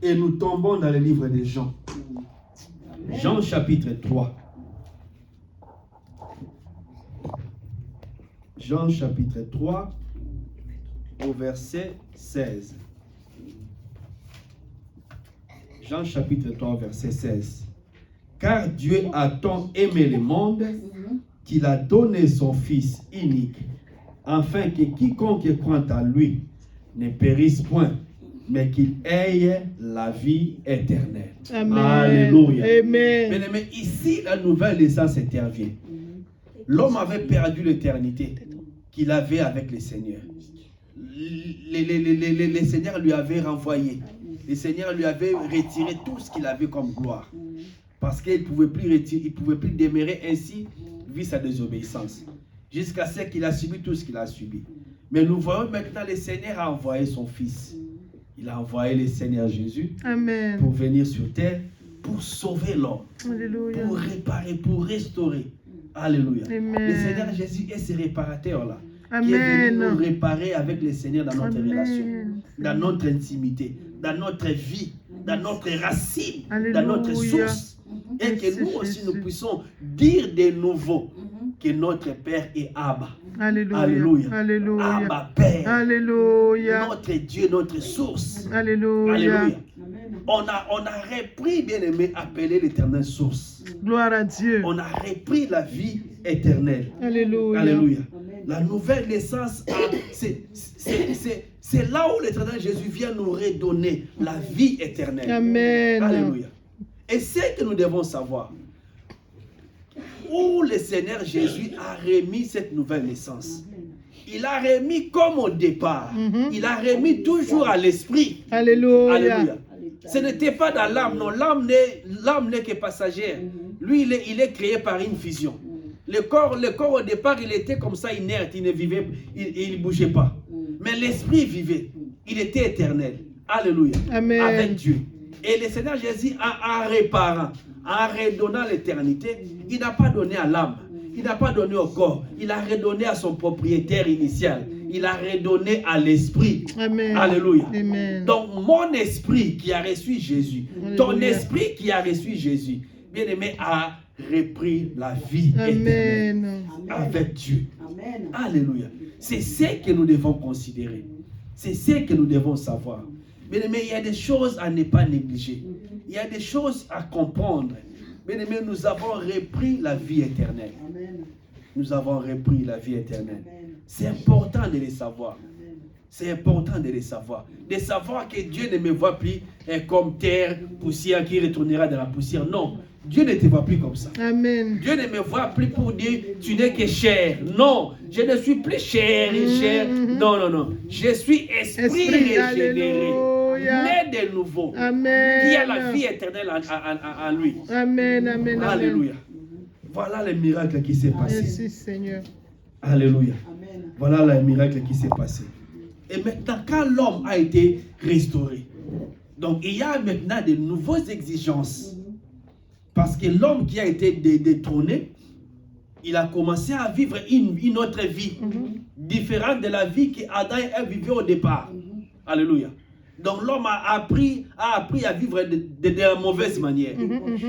Et nous tombons dans le livre de Jean. Jean chapitre 3. Jean chapitre 3 au verset 16. Jean chapitre 3 verset 16. Car Dieu a tant aimé le monde qu'il a donné son Fils unique, afin que quiconque croit en lui ne périsse point, mais qu'il ait la vie éternelle. Amen. Alléluia. Amen. Mais ici, la nouvelle naissance intervient. L'homme avait perdu l'éternité qu'il avait avec le Seigneur. Le Seigneur lui avait renvoyé. Le Seigneur lui avait retiré tout ce qu'il avait comme gloire. Parce qu'il ne pouvait plus demeurer ainsi, vu sa désobéissance. Jusqu'à ce qu'il a subi tout ce qu'il a subi. Mais nous voyons maintenant le Seigneur a envoyé son Fils. Il a envoyé le Seigneur Jésus. Amen. Pour venir sur terre, pour sauver l'homme. Alléluia. Pour réparer, pour restaurer. Alléluia. Amen. Le Seigneur Jésus est ce réparateur-là. Amen. Qui est venu nous réparer avec le Seigneur dans notre Amen. relation, dans notre intimité, dans notre vie, dans notre racine, Alléluia. dans notre source. Et que nous aussi nous puissions dire de nouveau que notre Père est Abba. Alléluia. Alléluia. Alléluia. Abba Père. Alléluia. Notre Dieu, notre source. Alléluia. Alléluia. On a repris, bien aimé, appelé l'éternelle source. Gloire à Dieu. On a repris la vie éternelle. Alléluia. Alléluia. La nouvelle naissance, c'est là où l'éternel Jésus vient nous redonner la vie éternelle. Amen. Alléluia. Et c'est que nous devons savoir où le Seigneur Jésus a remis cette nouvelle naissance. Il a remis comme au départ. Il a remis toujours à l'esprit. Alléluia. Alléluia. Ce n'était pas dans l'âme, non. L'âme n'est que passagère. Lui, il est créé par une fusion. Le corps au départ, il était comme ça, inerte, il ne vivait, il ne bougeait pas. Mais l'esprit vivait. Il était éternel. Alléluia. Amen. Avec Dieu. Et le Seigneur Jésus, en réparant, en redonnant l'éternité, il n'a pas donné à l'âme. Il n'a pas donné au corps. Il a redonné à son propriétaire initial. Il a redonné à l'esprit. Amen. Alléluia. Amen. Donc, mon esprit qui a reçu Jésus, ton Alléluia. esprit qui a reçu Jésus, bien aimé, a repris la vie éternelle Amen. avec Dieu. Amen. Alléluia. C'est ce que nous devons considérer. C'est ce que nous devons savoir. Bien aimé, il y a des choses à ne pas négliger. Il y a des choses à comprendre. Bien aimé, nous avons repris la vie éternelle. Amen. Nous avons repris la vie éternelle. Amen. C'est important de les savoir. Amen. C'est important de les savoir. De savoir que Dieu ne me voit plus comme terre, poussière qui retournera dans la poussière. Non, Dieu ne te voit plus comme ça. Amen. Dieu ne me voit plus pour dire tu n'es que chair. Non, je ne suis plus chair et chair. Non, non, non. Je suis esprit régénéré, Alléluia. né de nouveau, Amen. qui a la vie éternelle en lui. Amen. Amen. Alléluia. Voilà le miracle qui s'est passé. Merci Seigneur. Alléluia. Amen. Voilà le miracle qui s'est passé. Et maintenant, quand l'homme a été restauré, donc il y a maintenant de nouvelles exigences. Parce que l'homme qui a été détrôné, il a commencé à vivre une autre vie, différente de la vie qu'Adam a vivait au départ. Alléluia. Donc l'homme a appris à vivre de la mauvaise manière.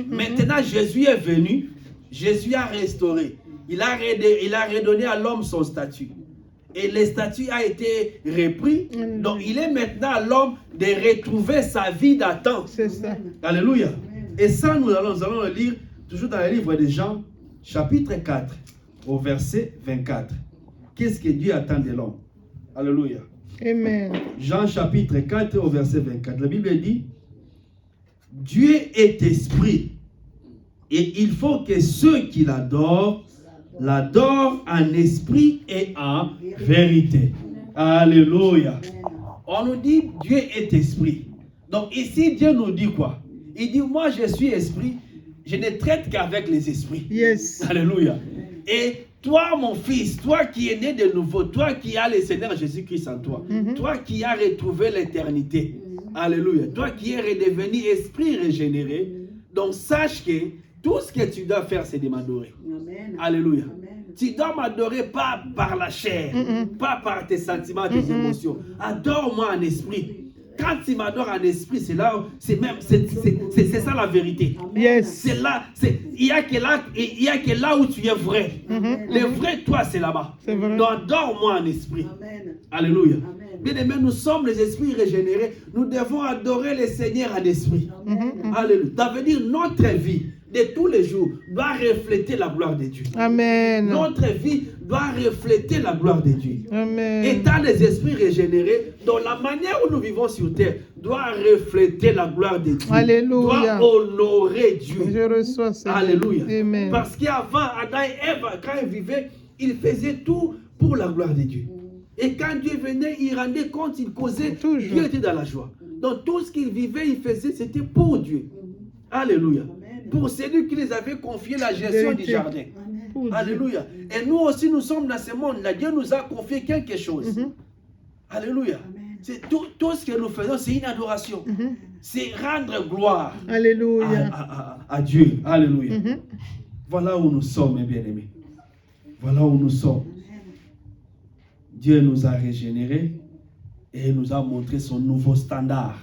Maintenant, Jésus est venu, Jésus a restauré. Il a redonné à l'homme son statut. Et le statut a été repris. Donc il est maintenant à l'homme de retrouver sa vie d'antan. C'est ça. Alléluia. Et ça, nous allons le lire toujours dans le livre de Jean, chapitre 4, au verset 24. Qu'est-ce que Dieu attend de l'homme? Alléluia. Amen. Jean chapitre 4, au verset 24. La Bible dit, Dieu est esprit, et il faut que ceux qui l'adorent en esprit et en vérité. Alléluia. On nous dit Dieu est esprit. Donc ici, Dieu nous dit quoi? Il dit, moi je suis esprit, je ne traite qu'avec les esprits. Yes. Alléluia. Et toi, mon fils, toi qui es né de nouveau, toi qui as le Seigneur Jésus-Christ en toi, toi qui as retrouvé l'éternité, alléluia, toi qui es redevenu esprit régénéré, donc sache que tout ce que tu dois faire, c'est de m'adorer. Alléluia. Tu dois m'adorer pas par la chair, pas par tes sentiments, tes émotions. Adore-moi en esprit. Quand tu m'adores en esprit, c'est là, c'est ça la vérité. Yes. C'est là, il y a que là où tu es vrai. Le vrai toi, c'est là-bas. Donc adore-moi en esprit. Alléluia. Bien aimé, nous sommes les esprits régénérés. Nous devons adorer le Seigneur en esprit. Alléluia. Ça veut dire notre vie de tous les jours doit refléter la gloire de Dieu. Amen. Notre vie doit refléter la gloire de Dieu. Amen. Étant les esprits régénérés, dans la manière où nous vivons sur terre, doit refléter la gloire de Dieu. Alléluia. Doit honorer Dieu. Je reçois ça. Alléluia. Amen. Parce qu'avant, Adam et Ève, quand ils vivaient, ils faisaient tout pour la gloire de Dieu. Et quand Dieu venait, il rendait compte, il causait, Toujours. Dieu était dans la joie. Donc tout ce qu'ils vivaient, ils faisaient, c'était pour Dieu. Alléluia. Pour celui qui les avait confié la gestion du jardin. Alléluia. Et nous aussi, nous sommes dans ce monde-là. Dieu nous a confié quelque chose. Alléluia. C'est tout ce que nous faisons, c'est une adoration. C'est rendre gloire Alléluia. à Dieu. Alléluia. Voilà où nous sommes, mes bien-aimés. Voilà où nous sommes. Dieu nous a régénérés et nous a montré son nouveau standard.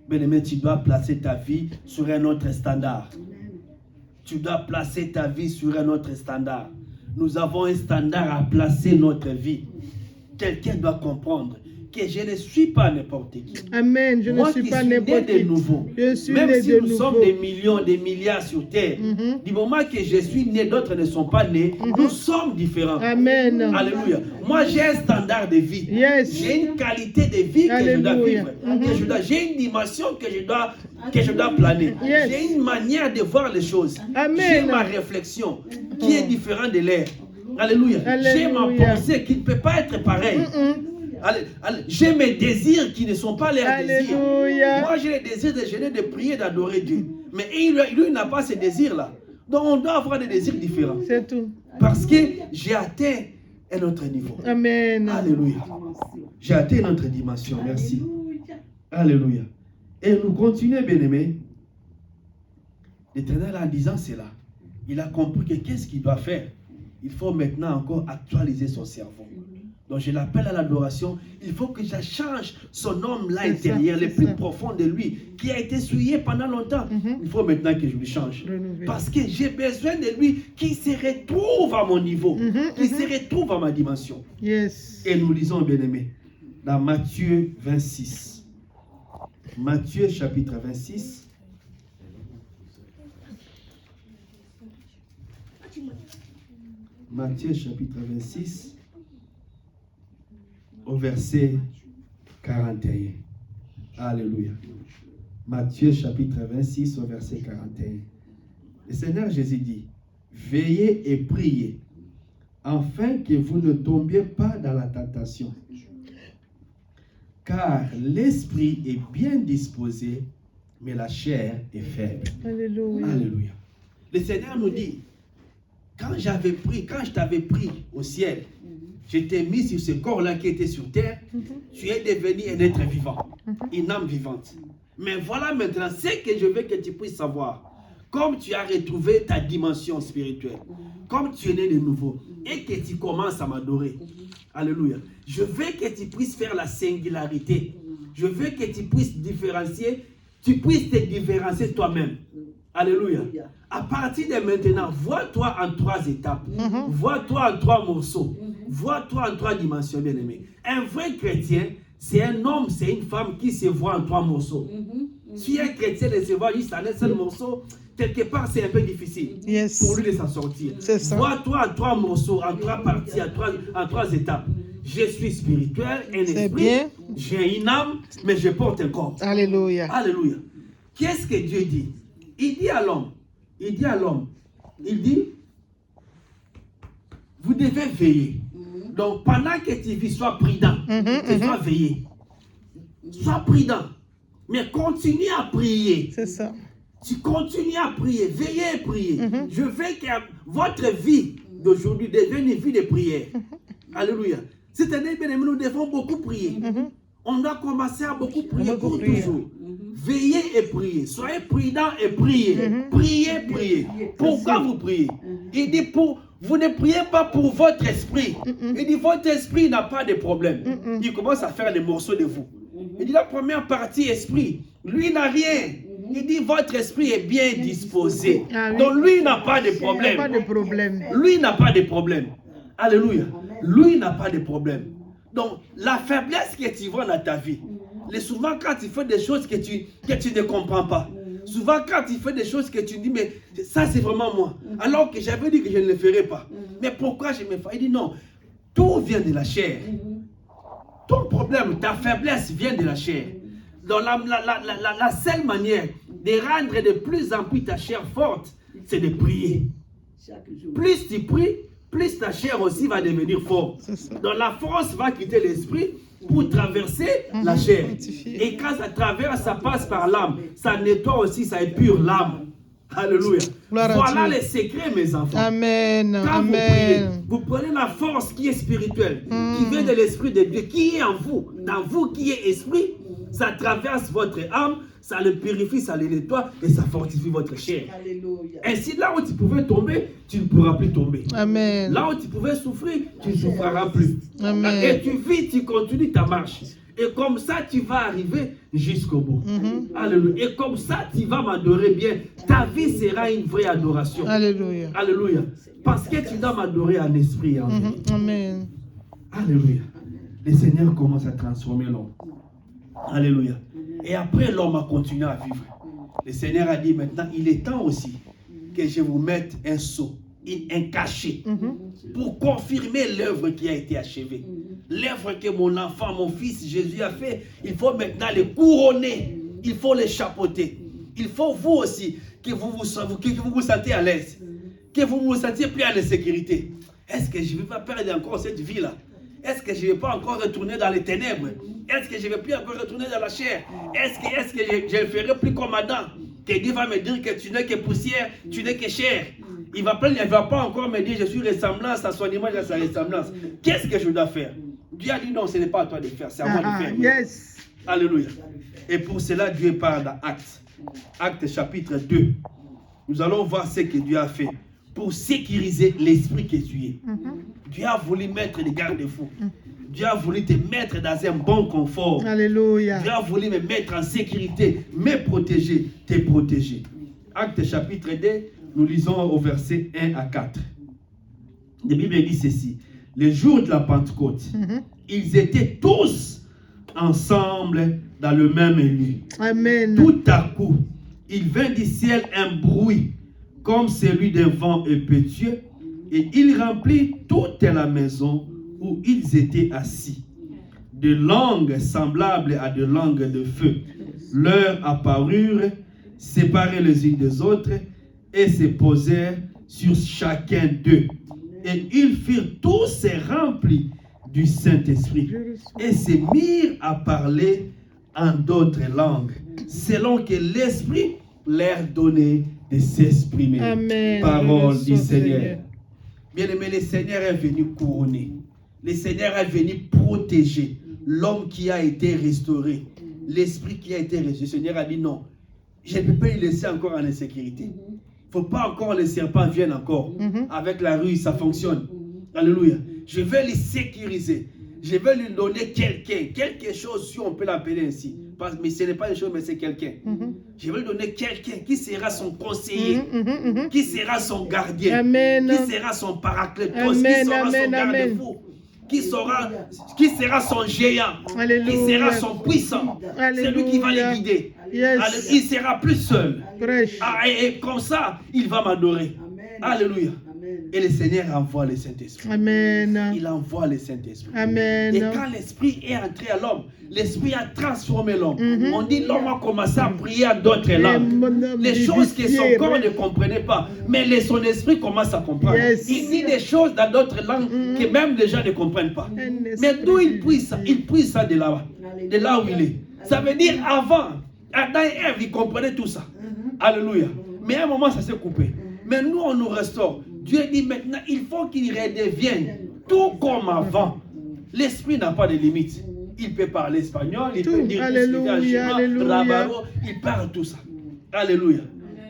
Bien-aimé, tu dois placer ta vie sur un autre standard. Tu dois placer ta vie sur un autre standard. Nous avons un standard à placer notre vie. Quelqu'un doit comprendre que je ne suis pas n'importe qui. Amen. Je ne suis pas n'importe qui. Je suis Même né si de nous nouveau. sommes des millions, des milliards sur terre, du moment que je suis né, d'autres ne sont pas nés, nous sommes différents. Amen. Alléluia. Moi, j'ai un standard de vie. Yes. J'ai une qualité de vie que je dois vivre. J'ai une dimension que je dois planer. Yes. J'ai une manière de voir les choses. Amen. J'ai ma réflexion qui est différente de l'air. Alléluia. J'ai ma pensée qui ne peut pas être pareille. J'ai mes désirs qui ne sont pas leurs désirs. Moi, j'ai le désir de jeûner, de prier, d'adorer Dieu. Mais lui, il n'a pas ces désirs-là. Donc, on doit avoir des désirs différents. C'est tout. Parce que j'ai atteint un autre niveau. Amen. Alléluia. J'ai atteint une autre dimension. Merci. Alléluia. Et nous continuons, bien-aimés. L'Éternel, en disant cela, il a compris que qu'est-ce qu'il doit faire? Il faut maintenant encore actualiser son cerveau. Donc je l'appelle à l'adoration. Il faut que je change son homme-là intérieur, le plus profond de lui, qui a été souillé pendant longtemps. Il faut maintenant que je lui change. Parce que j'ai besoin de lui qui se retrouve à mon niveau, qui se retrouve à ma dimension. Yes. Et nous lisons, bien-aimés, dans Matthieu 26. Matthieu chapitre 26. Matthieu chapitre 26. Au verset 41. Alléluia. Matthieu chapitre 26 au verset 41. Le Seigneur Jésus dit, veillez et priez, afin que vous ne tombiez pas dans la tentation. Car l'esprit est bien disposé, mais la chair est faible. Alléluia. Alléluia. Le Seigneur nous dit, quand je t'avais pris au ciel, je t'ai mis sur ce corps-là qui était sur terre, tu es devenu un être vivant, une âme vivante. Mais voilà maintenant ce que je veux que tu puisses savoir. Comme tu as retrouvé ta dimension spirituelle, comme tu es né de nouveau, et que tu commences à m'adorer. Alléluia. Je veux que tu puisses faire la singularité. Je veux que tu puisses tu puisses te différencier toi-même. Alléluia. À partir de maintenant, vois-toi en 3 étapes. Vois-toi en 3 morceaux. Vois-toi en 3 dimensions, bien-aimé. Un vrai chrétien, c'est un homme, c'est une femme qui se voit en 3 morceaux. Si un chrétien ne se voit juste en un seul morceau, quelque part, c'est un peu difficile pour lui de s'en sortir. Vois-toi en 3 morceaux, en 3 parties, en 3 étapes. Je suis spirituel, un esprit, j'ai une âme, mais je porte un corps. Alléluia. Alléluia. Qu'est-ce que Dieu dit? Il dit à l'homme, il dit, vous devez veiller. Donc, pendant que tu vis, sois prudent, tu dois veiller. Sois prudent. Mais continue à prier. C'est ça. Tu continues à prier. Veillez à prier. Je veux que votre vie d'aujourd'hui devienne une vie de prière. Alléluia. Cette année, bien aimé, nous devons beaucoup prier. On doit commencer à beaucoup prier pour toujours. Veillez et priez. Soyez prudents et priez. Priez, priez. Pourquoi vous priez? Il dit vous ne priez pas pour votre esprit. Il dit votre esprit n'a pas de problème. Il commence à faire les morceaux de vous. Il dit la première partie, esprit, lui n'a rien. Il dit votre esprit est bien disposé. Donc lui n'a pas de problème. Pas de problème. Lui n'a pas de problème. Alléluia. Lui n'a pas de problème. Donc la faiblesse que tu vois dans ta vie, souvent quand tu fais des choses que tu ne comprends pas, souvent quand tu fais des choses que tu dis mais ça c'est vraiment moi, alors que j'avais dit que je ne le ferais pas. Mais pourquoi je me fais? Il dit non, tout vient de la chair. Ton problème, ta faiblesse vient de la chair. Donc la seule manière de rendre de plus en plus ta chair forte, c'est de prier. Plus tu pries, plus ta chair aussi va devenir forte. Donc la force va quitter l'esprit pour traverser la chair. Et quand ça traverse, ça passe par l'âme. Ça nettoie aussi, ça épure l'âme. Alléluia. Voilà les secrets, mes enfants. Amen. Quand Amen. vous priez, vous prenez la force qui est spirituelle, qui vient de l'esprit de Dieu, qui est en vous, dans vous qui est esprit, ça traverse votre âme, ça le purifie, ça le nettoie et ça fortifie votre chair. Alléluia. Ainsi, là où tu pouvais tomber, tu ne pourras plus tomber. Amen. Là où tu pouvais souffrir, tu ne souffriras plus. Amen. Et tu vis, tu continues ta marche. Et comme ça, tu vas arriver jusqu'au bout. Alléluia. Et comme ça, tu vas m'adorer bien. Ta vie sera une vraie adoration. Alléluia. Alléluia. Parce que tu dois m'adorer en esprit et en vérité. Amen. Alléluia. Le Seigneur commence à transformer l'homme. Alléluia. Et après, l'homme a continué à vivre. Le Seigneur a dit maintenant, il est temps aussi que je vous mette un sceau, un cachet, pour confirmer l'œuvre qui a été achevée. L'œuvre que mon enfant, mon fils Jésus a fait, il faut maintenant le couronner. Il faut le chapeauter. Il faut vous aussi, que vous vous sentez à l'aise, que vous vous sentiez plus en sécurité. Est-ce que je ne vais pas perdre encore cette vie-là? Est-ce que je ne vais pas encore retourner dans les ténèbres? Est-ce que je ne vais plus encore retourner dans la chair? Est-ce que je ne ferai plus comme Adam? Que Dieu va me dire que tu n'es que poussière, tu n'es que chair. Il ne va pas encore me dire je suis ressemblance à son image, à sa ressemblance. Qu'est-ce que je dois faire? Dieu a dit non, ce n'est pas à toi de faire, c'est à moi de faire. Yes. Alléluia. Et pour cela, Dieu parle dans Actes. Actes chapitre 2. Nous allons voir ce que Dieu a fait pour sécuriser l'esprit que tu es. Dieu a voulu mettre des garde-fous. Dieu a voulu te mettre dans un bon confort. Alléluia. Dieu a voulu me mettre en sécurité, me protéger, te protéger. Actes chapitre 2, nous lisons au verset 1 à 4. La Bible dit ceci. Le jour de la Pentecôte, ils étaient tous ensemble dans le même lieu. Amen. Tout à coup, il vint du ciel un bruit comme celui d'un vent impétueux et il remplit toute la maison où ils étaient assis. De langues semblables à de langues de feu leur apparurent, séparées les unes des autres, et se posèrent sur chacun d'eux. Et ils furent tous remplis du Saint-Esprit et se mirent à parler en d'autres langues, selon que l'Esprit leur donnait de s'exprimer. Amen. Parole du Seigneur. Seigneur. Bien-aimé, le Seigneur est venu couronner. Le Seigneur est venu protéger l'homme qui a été restauré. L'esprit qui a été restauré. Le Seigneur a dit non, je ne peux pas le laisser encore en insécurité. Il ne faut pas encore les serpents viennent encore. Avec la rue, ça fonctionne. Alléluia. Je vais les sécuriser. Je vais lui donner quelqu'un. Quelque chose, si on peut l'appeler ainsi. Mais ce n'est pas une chose, mais c'est quelqu'un. Je vais lui donner quelqu'un qui sera son conseiller. Qui sera son gardien. Amen. Qui sera son paraclétos. Amen, Qui sera son amen, amen. garde-fou. Qui sera son géant. Alléluia. Qui sera son puissant. C'est lui qui va Alléluia. les guider. Yes. Il sera plus seul. Prêche. Et comme ça, il va m'adorer. Alléluia. Et le Seigneur envoie le Saint-Esprit. Amen. Il envoie le Saint-Esprit. Amen. Et quand l'Esprit est entré à l'homme, l'Esprit a transformé l'homme. On dit l'homme a commencé à prier en d'autres langues. Les choses que son corps ne comprenait pas. Mais son esprit commence à comprendre. Yes. Il dit des choses dans d'autres langues que même les gens ne comprennent pas. Mais d'où il puise ça? Il puise ça de là où il est. Ça veut dire avant, Adam et Ève, ils comprenaient tout ça. Alléluia. Mais à un moment, ça s'est coupé. Mais nous, on nous restaure. Dieu dit maintenant, il faut qu'il redevienne tout comme avant. L'esprit n'a pas de limite. Il peut parler espagnol, il peut dire Alléluia, alléluia. il parle tout ça. Alléluia.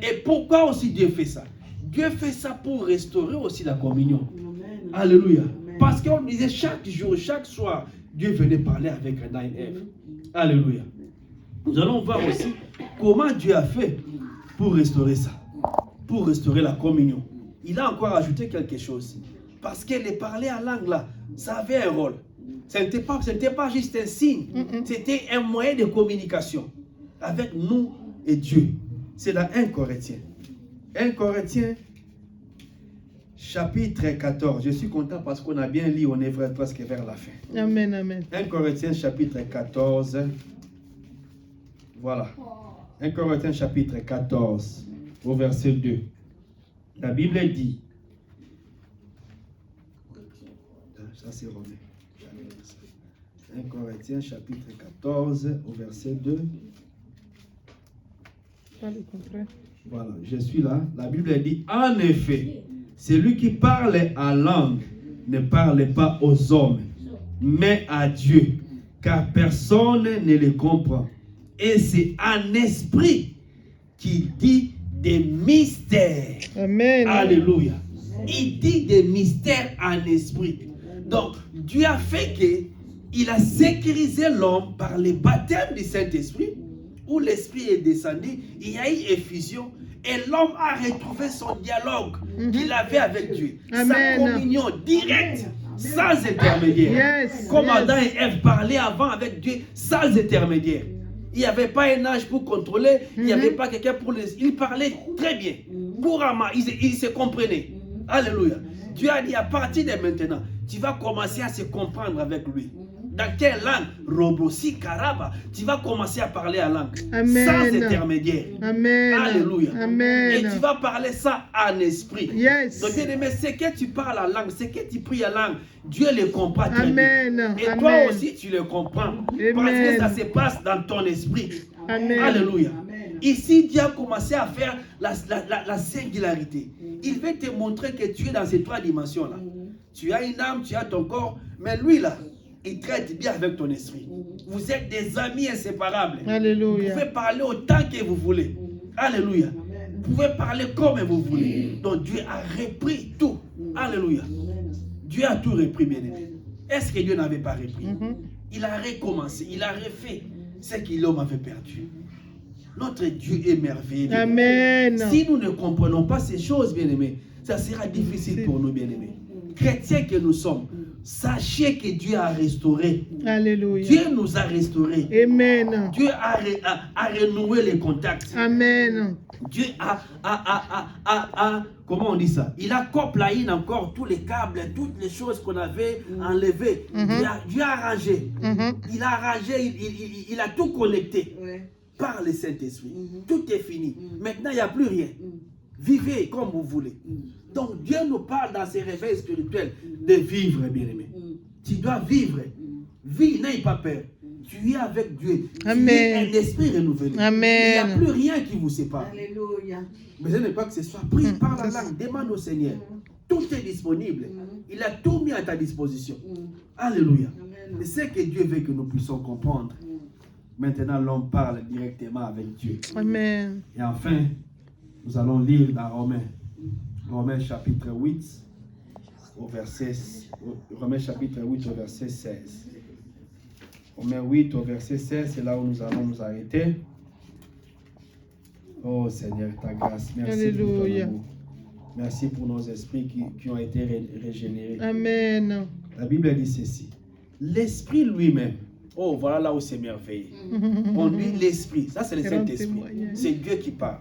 Et pourquoi aussi Dieu fait ça? Dieu fait ça pour restaurer aussi la communion. Alléluia. Parce qu'on disait chaque jour, chaque soir, Dieu venait parler avec Adam et Ève. Alléluia. Nous allons voir aussi comment Dieu a fait pour restaurer ça. Pour restaurer la communion. Il a encore ajouté quelque chose. Parce que les parler en langue là, ça avait un rôle. Ce n'était pas juste un signe. C'était un moyen de communication avec nous et Dieu. C'est dans 1 Corinthiens. 1 Corinthiens, chapitre 14. Je suis content parce qu'on a bien lu, on est presque vers la fin. Amen, amen. 1 Corinthiens, chapitre 14. Voilà. 1 Corinthiens, chapitre 14, au verset 2. La Bible dit. Ça, c'est Romain. 1 Corinthiens, chapitre 14, au verset 2. Pas le contraire. Voilà, je suis là. La Bible dit, en effet, celui qui parle en langue ne parle pas aux hommes, mais à Dieu, car personne ne le comprend. Et c'est un esprit qui dit des mystères. Amen. Alléluia. Il dit des mystères en esprit. Donc, Dieu a fait qu'il a sécurisé l'homme par le baptême du Saint-Esprit, où l'Esprit est descendu, il y a eu effusion, et l'homme a retrouvé son dialogue qu'il avait avec Dieu. Amen. Sa communion directe, sans intermédiaire. Yes, Comme yes. Adam et Ève parlaient avant avec Dieu, sans intermédiaire. Il n'y avait pas un ange pour contrôler, il n'y avait pas quelqu'un pour les... Ils parlaient très bien, couramment, ils se comprenaient. Alléluia. Dieu a dit à partir de maintenant, tu vas commencer à se comprendre avec lui. Dans quelle langue? Robosi, Karaba. Tu vas commencer à parler en langue. Amen. Sans intermédiaire. Amen. Alléluia. Amen. Et tu vas parler ça en esprit. Yes. Donc bien aimé, c'est que tu parles en langue, c'est que tu pries en langue. Dieu le comprend très Amen. bien. Et Amen. toi aussi, tu le comprends. Parce que ça se passe dans ton esprit. Amen. Alléluia. Ici, Dieu a commencé à faire la singularité. Il veut te montrer que tu es dans ces trois dimensions-là. Tu as une âme, tu as ton corps, mais lui là, il traite bien avec ton esprit. Vous êtes des amis inséparables. Alléluia. Vous pouvez parler autant que vous voulez. Alléluia. Vous pouvez parler comme vous voulez. Donc Dieu a repris tout. Alléluia. Dieu a tout repris, bien aimé. Est-ce que Dieu n'avait pas repris? Il a recommencé, il a refait ce que l'homme avait perdu. Notre Dieu est merveilleux. Amen. Si nous ne comprenons pas ces choses, bien aimés, ça sera difficile pour nous, bien aimés. Chrétiens que nous sommes, sachez que Dieu a restauré. Alléluia. Dieu nous a restaurés. Amen. Dieu a renoué les contacts. Amen. Dieu comment on dit ça? Il a coupé encore tous les câbles, toutes les choses qu'on avait enlevées. Dieu a arrangé. Il a arrangé, il a tout connecté par le Saint-Esprit. Tout est fini. Maintenant, il n'y a plus rien. Vivez comme vous voulez. Donc, Dieu nous parle dans ses réveils spirituels de vivre, bien-aimé. Tu dois vivre. Vis, n'aie pas peur. Tu es avec Dieu. Amen. Tu es un esprit renouvelé. Amen. Il n'y a plus rien qui vous sépare. Alléluia. Mais ce n'est pas que ce soit pris par la langue. Demande au Seigneur. Tout est disponible. Il a tout mis à ta disposition. Alléluia. Et c'est que Dieu veut que nous puissions comprendre. Maintenant, l'homme parle directement avec Dieu. Amen. Et enfin, nous allons lire dans Romains chapitre 8, Romains chapitre 8 au verset 16. Romains 8 au verset 16, c'est là où nous allons nous arrêter. Oh Seigneur, ta grâce. Merci. Alléluia. Pour ton amour. Merci pour nos esprits qui ont été régénérés. Amen. La Bible dit ceci. L'esprit lui-même. Oh, voilà là où c'est merveilleux. On dit l'esprit. Ça, c'est le Saint-Esprit. C'est Dieu qui parle.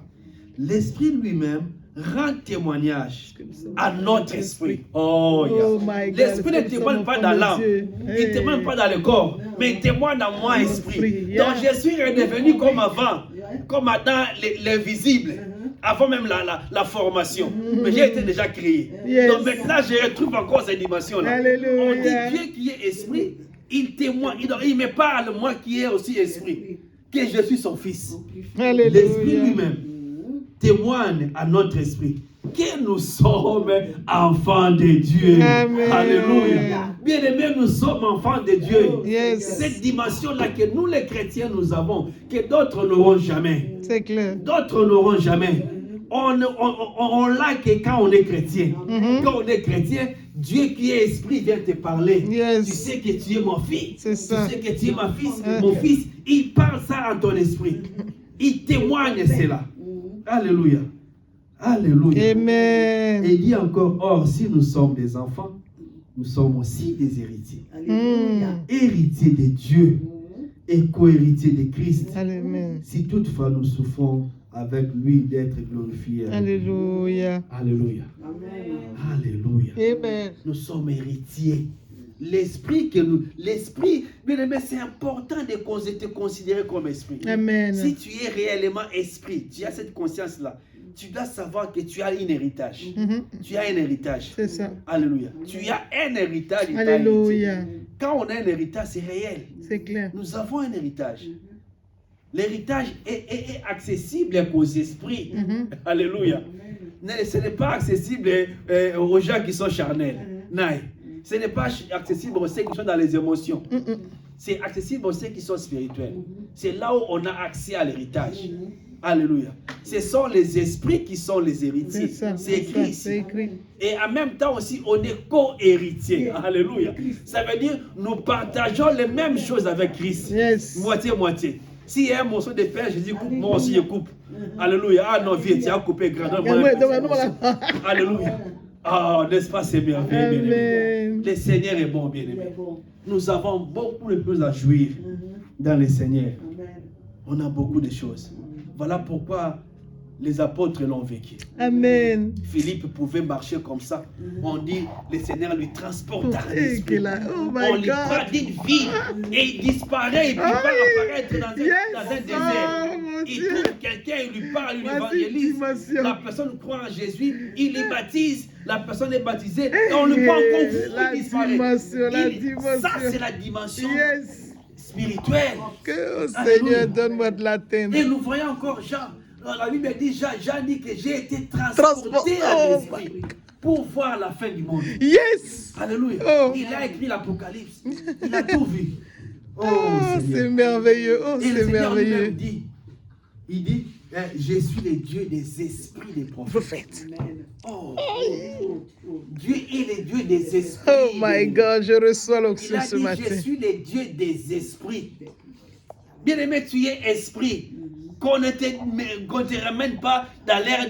L'esprit lui-même rend témoignage à notre esprit. Oh, my God. l'esprit ne témoigne pas dans l'âme. Il ne témoigne pas dans le corps. Mais il témoigne dans mon esprit. Donc, je suis redevenu comme avant. Comme dans l'invisible. Avant même la formation. Mais j'ai été déjà créé. Yes. Donc maintenant, je retrouve encore cette dimension-là. Alléluia. On dit Dieu qui est esprit Il témoigne, il me parle, moi qui ai aussi esprit, que je suis son fils. Alléluia. L'esprit lui-même témoigne à notre esprit que nous sommes enfants de Dieu. Amen. Alléluia. Bien-aimés, nous sommes enfants de Dieu. Yes. Cette dimension-là que nous les chrétiens nous avons, que d'autres n'auront jamais. C'est clair. D'autres n'auront jamais. On l'a que quand on est chrétien. Quand on est chrétien, Dieu qui est esprit vient te parler. Yes. Tu sais que tu es mon fils. C'est ça. Tu sais que tu es mon fils. Il parle ça à ton esprit. Il témoigne cela. Alléluia. Alléluia. Amen. Et il dit encore, or, si nous sommes des enfants, nous sommes aussi des héritiers. Héritiers de Dieu et co-héritiers de Christ. Amen. Si toutefois nous souffrons avec lui d'être glorifiés. Alléluia. Alléluia. Alléluia. Amen. Nous sommes héritiers. L'esprit, bien aimé, c'est important de te considérer comme esprit. Amen. Si tu es réellement esprit, tu as cette conscience-là, tu dois savoir que tu as un héritage. Tu as un héritage. C'est ça. Alléluia. Tu as un héritage. Alléluia. Quand on a un héritage, c'est réel. C'est clair. Nous avons un héritage. L'héritage est accessible aux esprits. Alléluia. Ce n'est pas accessible aux gens qui sont charnels. Non. Ce n'est pas accessible aux ceux qui sont dans les émotions. C'est accessible aux ceux qui sont spirituels. C'est là où on a accès à l'héritage. Alléluia. Ce sont les esprits qui sont les héritiers. C'est écrit ici. Et en même temps aussi, on est co-héritiers. Alléluia. Ça veut dire nous partageons les mêmes choses avec Christ. Yes. Moitié-moitié. S'il y a un morceau de pain, je dis coupe, moi aussi je coupe. Alléluia. Ah non, viens, tu as coupé grandement. Alléluia. Ah, n'est-ce pas, c'est merveilleux, bien-aimé. Le Seigneur est bon, bien-aimé. Nous avons beaucoup de choses à jouir dans le Seigneur. On a beaucoup de choses. Voilà pourquoi les apôtres l'ont vécu. Amen. Philippe pouvait marcher comme ça. On dit, le Seigneur lui transporte dans l'esprit. Oh On lui prend d'une vie et il disparaît. Il ne peut pas apparaître dans un désert. Il trouve quelqu'un, il lui parle, il évangélise. La personne croit en Jésus, il les baptise. La personne est baptisée et on lui prend encore vous, il disparaît. Ça, c'est la dimension spirituelle. Que Seigneur, donne-moi de l'atteindre. Et nous voyons encore Jean. La Bible dit, Jean dit que j'ai été transporté à l'esprit pour voir la fin du monde. Yes. Alléluia. Il a écrit l'Apocalypse. Il a tout vu. Oh, c'est merveilleux. Oh, c'est merveilleux. Il dit, je suis le Dieu des esprits des prophètes. Oh, Dieu est le Dieu des esprits. Oh my God, je reçois l'onction ce matin. Je suis le Dieu des esprits. Bien aimé, tu es esprit. Qu'on ne te ramène pas dans l'air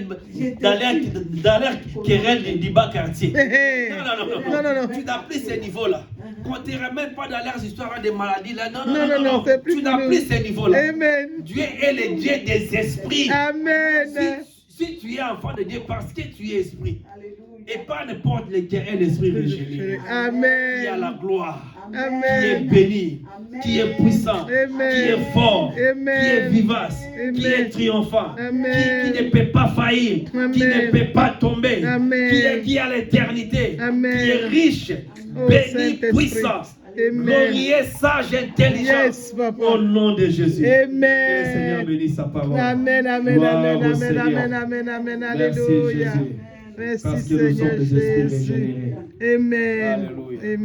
qui règne du bas quartier. Non. Tu n'as plus ce niveau-là. Qu'on ne te ramène pas dans l'air histoires des maladies là. Non. Tu n'as plus ce niveau-là. Amen. Dieu est le Dieu des esprits. Amen. Si tu es enfant de Dieu parce que tu es esprit. Et pas n'importe lequel est l'esprit régénéré. Amen. Qui a la gloire. Amen. Qui est béni. Qui est puissant. Amen. Qui est fort. Amen. Qui est vivace. Amen. Qui est triomphant. Amen. Qui ne peut pas faillir. Amen. Qui ne peut pas tomber. Amen. Qui a l'éternité. Amen. Qui est riche. Oh, béni, Saint-Esprit. puissant. Amen. Glorieux, sage, intelligent. Yes, Papa. Au nom de Jésus. Amen. Que le Seigneur bénisse sa parole. Amen, amen, Gloire amen, au amen, Seigneur. amen, amen, amen, Merci alléluia. Jésus. Merci Parce que nous sommes Seigneur des esprits Jésus. régénérés. Amen. Alléluia. Amen.